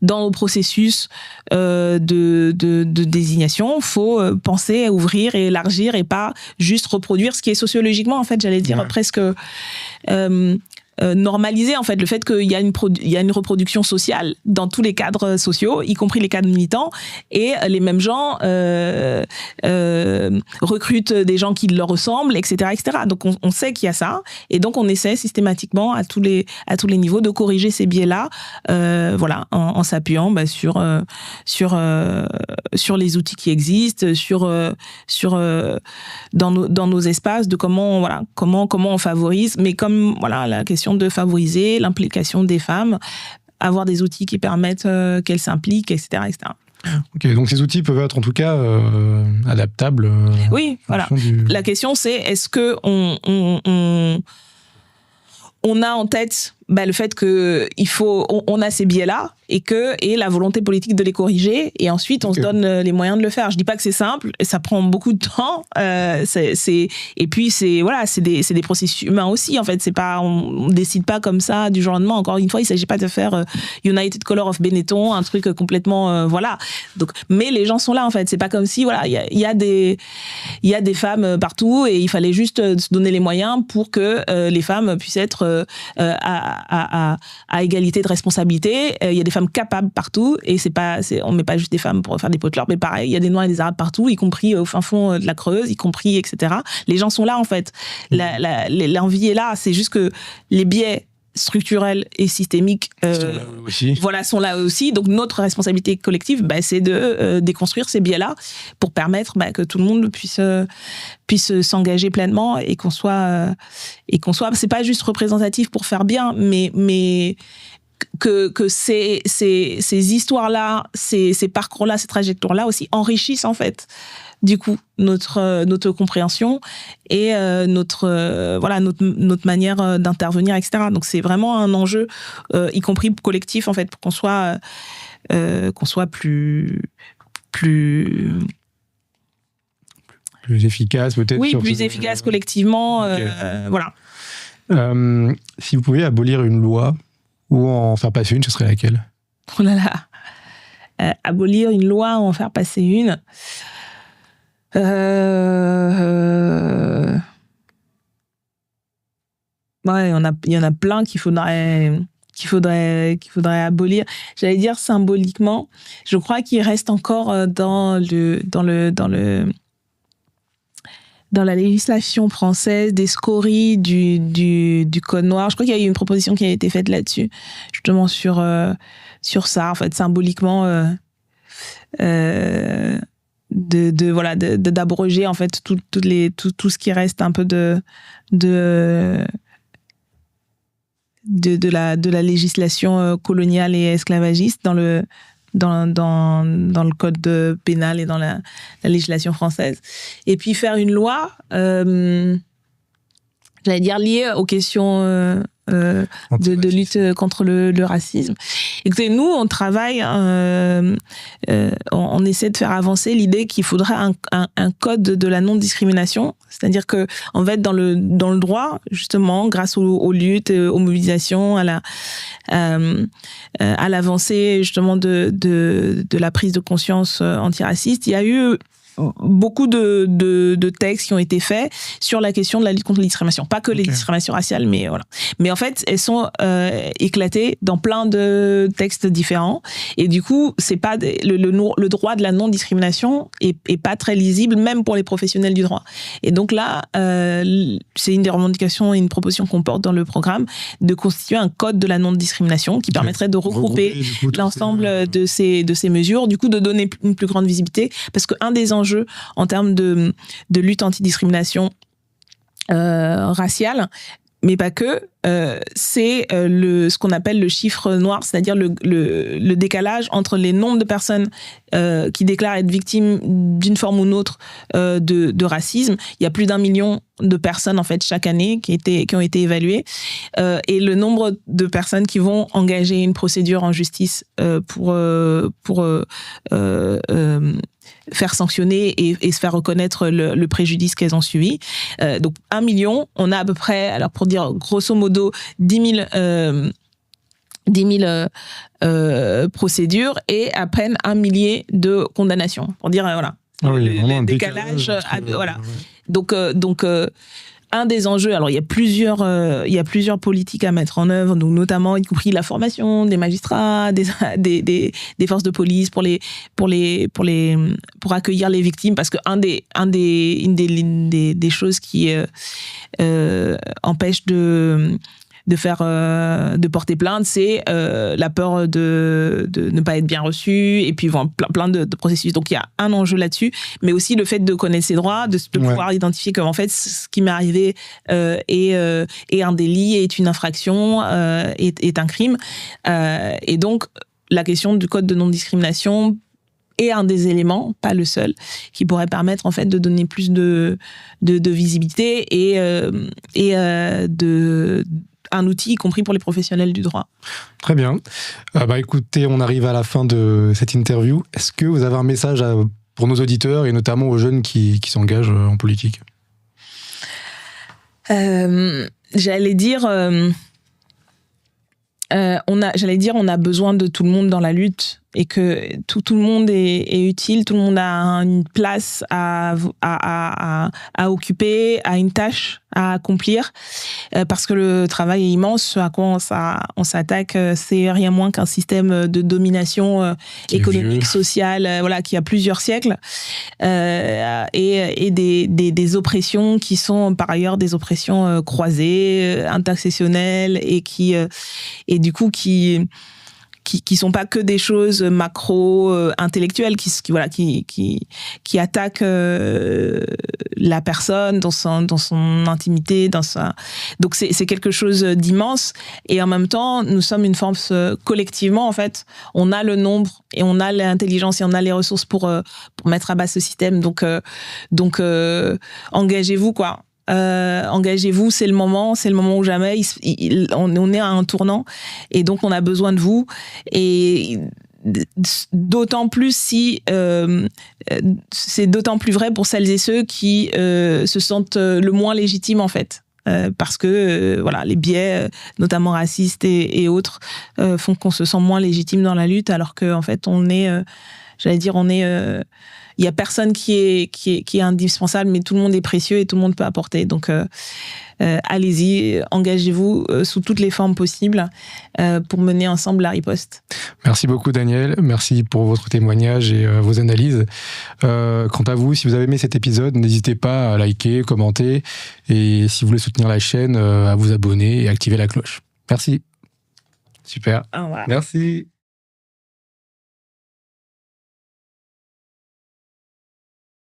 dans nos processus de désignation, il faut penser à ouvrir et élargir et pas juste reproduire ce qui est sociologiquement, en fait, j'allais dire presque normaliser en fait le fait qu'il y a une reproduction sociale dans tous les cadres sociaux, y compris les cadres militants, et les mêmes gens recrutent des gens qui leur ressemblent, etc., etc. Donc on sait qu'il y a ça, et donc on essaie systématiquement à tous les niveaux de corriger ces biais-là, voilà, en s'appuyant sur les outils qui existent, dans nos espaces, de comment on favorise, mais comme voilà la question de favoriser l'implication des femmes, avoir des outils qui permettent qu'elles s'impliquent, etc., etc. Ok, donc ces outils peuvent être en tout cas adaptables. Oui, voilà. La question c'est, est-ce que on a en tête le fait que on a ces biais-là et la volonté politique de les corriger, et ensuite on se donne les moyens de le faire. Je dis pas que c'est simple, ça prend beaucoup de temps, et puis c'est des processus humains aussi, en fait. C'est pas, on décide pas comme ça du jour au lendemain. Encore une fois, il s'agit pas de faire United Color of Benetton, un truc complètement voilà. Donc, mais les gens sont là, en fait. C'est pas comme si voilà, il y a des femmes partout et il fallait juste se donner les moyens pour que les femmes puissent être à égalité de responsabilité. Il y a des femmes capables partout, et on met pas juste des femmes pour faire des potleurs, mais pareil, il y a des Noirs et des Arabes partout, y compris au fin fond de la Creuse, y compris, etc. Les gens sont là, en fait. L'envie est là, c'est juste que les biais structurels et systémiques sont là aussi. Donc notre responsabilité collective, c'est de déconstruire ces biais-là pour permettre que tout le monde puisse s'engager pleinement, et qu'on soit c'est pas juste représentatif pour faire bien, mais que ces histoires-là, ces parcours-là, ces trajectoires-là aussi enrichissent en fait du coup notre compréhension et notre manière d'intervenir, etc. Donc c'est vraiment un enjeu, y compris collectif en fait, pour qu'on soit plus efficace peut-être. Oui, plus efficace collectivement. Okay. Voilà. Si vous pouviez abolir une loi ou en faire passer une, ce serait laquelle? Oh là là. Abolir une loi ou en faire passer une. Ouais, il y en a plein qu'il faudrait abolir. J'allais dire symboliquement, je crois qu'il reste encore dans la législation française des scories du Code noir. Je crois qu'il y a eu une proposition qui a été faite là-dessus, justement sur ça, en fait, symboliquement, d'abroger en fait tout ce qui reste un peu de la législation coloniale et esclavagiste dans le code pénal et dans la législation française. Et puis faire une loi, j'allais dire liée aux questions de lutte contre le racisme. Écoutez, nous, on travaille, on essaie de faire avancer l'idée qu'il faudrait un code de la non-discrimination. C'est-à-dire que, en fait, dans le droit, justement, grâce aux luttes, aux mobilisations, à l'avancée, justement, de la prise de conscience antiraciste, il y a eu beaucoup de textes qui ont été faits sur la question de la lutte contre les discriminations. Pas que les discriminations raciales, mais voilà. Mais en fait, elles sont éclatées dans plein de textes différents. Et du coup, c'est pas le droit de la non-discrimination est pas très lisible, même pour les professionnels du droit. Et donc là, c'est une des revendications et une proposition qu'on porte dans le programme de constituer un code de la non-discrimination qui permettrait de regrouper l'ensemble de ces mesures, du coup de donner une plus grande visibilité, parce qu'un des enjeux en termes de lutte anti-discrimination raciale, mais pas que, c'est ce qu'on appelle le chiffre noir, c'est-à-dire le décalage entre les nombres de personnes qui déclarent être victimes d'une forme ou d'une autre de racisme. Il y a plus d'1 million de personnes en fait chaque année qui ont été évaluées, et le nombre de personnes qui vont engager une procédure en justice pour faire sanctionner et se faire reconnaître le préjudice qu'elles ont subi. Donc 1 million, on a à peu près, alors pour dire grosso modo, 10 000 procédures et à peine 1 millier de condamnations. Pour dire, voilà. Ah oui, le décalage. Voilà. Donc, un des enjeux, alors il y a plusieurs politiques à mettre en œuvre, donc notamment y compris la formation des magistrats, des forces de police pour accueillir les victimes, parce que une des choses qui empêche de porter plainte, c'est la peur de ne pas être bien reçu, et puis plein de processus. Donc il y a un enjeu là-dessus, mais aussi le fait de connaître ses droits, de pouvoir identifier que en fait ce qui m'est arrivé est un délit, est une infraction, est un crime, et donc la question du code de non-discrimination est un des éléments, pas le seul, qui pourrait permettre en fait de donner plus de visibilité et un outil, y compris pour les professionnels du droit. Très bien. Écoutez, on arrive à la fin de cette interview. Est-ce que vous avez un message pour nos auditeurs et notamment aux jeunes qui s'engagent en politique? J'allais dire, on a besoin de tout le monde dans la lutte, et que tout le monde est utile, tout le monde a une place à occuper, a une tâche à accomplir, parce que le travail est immense. Ce à quoi on s'attaque, c'est rien moins qu'un système de domination économique, sociale, qui a plusieurs siècles, et des oppressions qui sont par ailleurs des oppressions croisées, intersectionnelles, et du coup qui qui sont pas que des choses macro intellectuelles qui attaquent la personne dans son intimité, donc c'est quelque chose d'immense, et en même temps nous sommes une force collectivement, en fait on a le nombre et on a l'intelligence et on a les ressources pour mettre à bas ce système, donc engagez-vous quoi. Engagez-vous, c'est le moment ou jamais. On est à un tournant et donc on a besoin de vous, et d'autant plus si c'est d'autant plus vrai pour celles et ceux qui se sentent le moins légitimes en fait. Parce que voilà, les biais, notamment racistes et autres, font qu'on se sent moins légitime dans la lutte, alors qu'en fait on est, il y a personne qui est indispensable, mais tout le monde est précieux et tout le monde peut apporter. Donc allez-y, engagez-vous sous toutes les formes possibles pour mener ensemble la riposte. Merci beaucoup Danielle, merci pour votre témoignage et vos analyses. Quant à vous, si vous avez aimé cet épisode, n'hésitez pas à liker, commenter, et si vous voulez soutenir la chaîne, à vous abonner et activer la cloche. Merci. Super. Au revoir. Merci.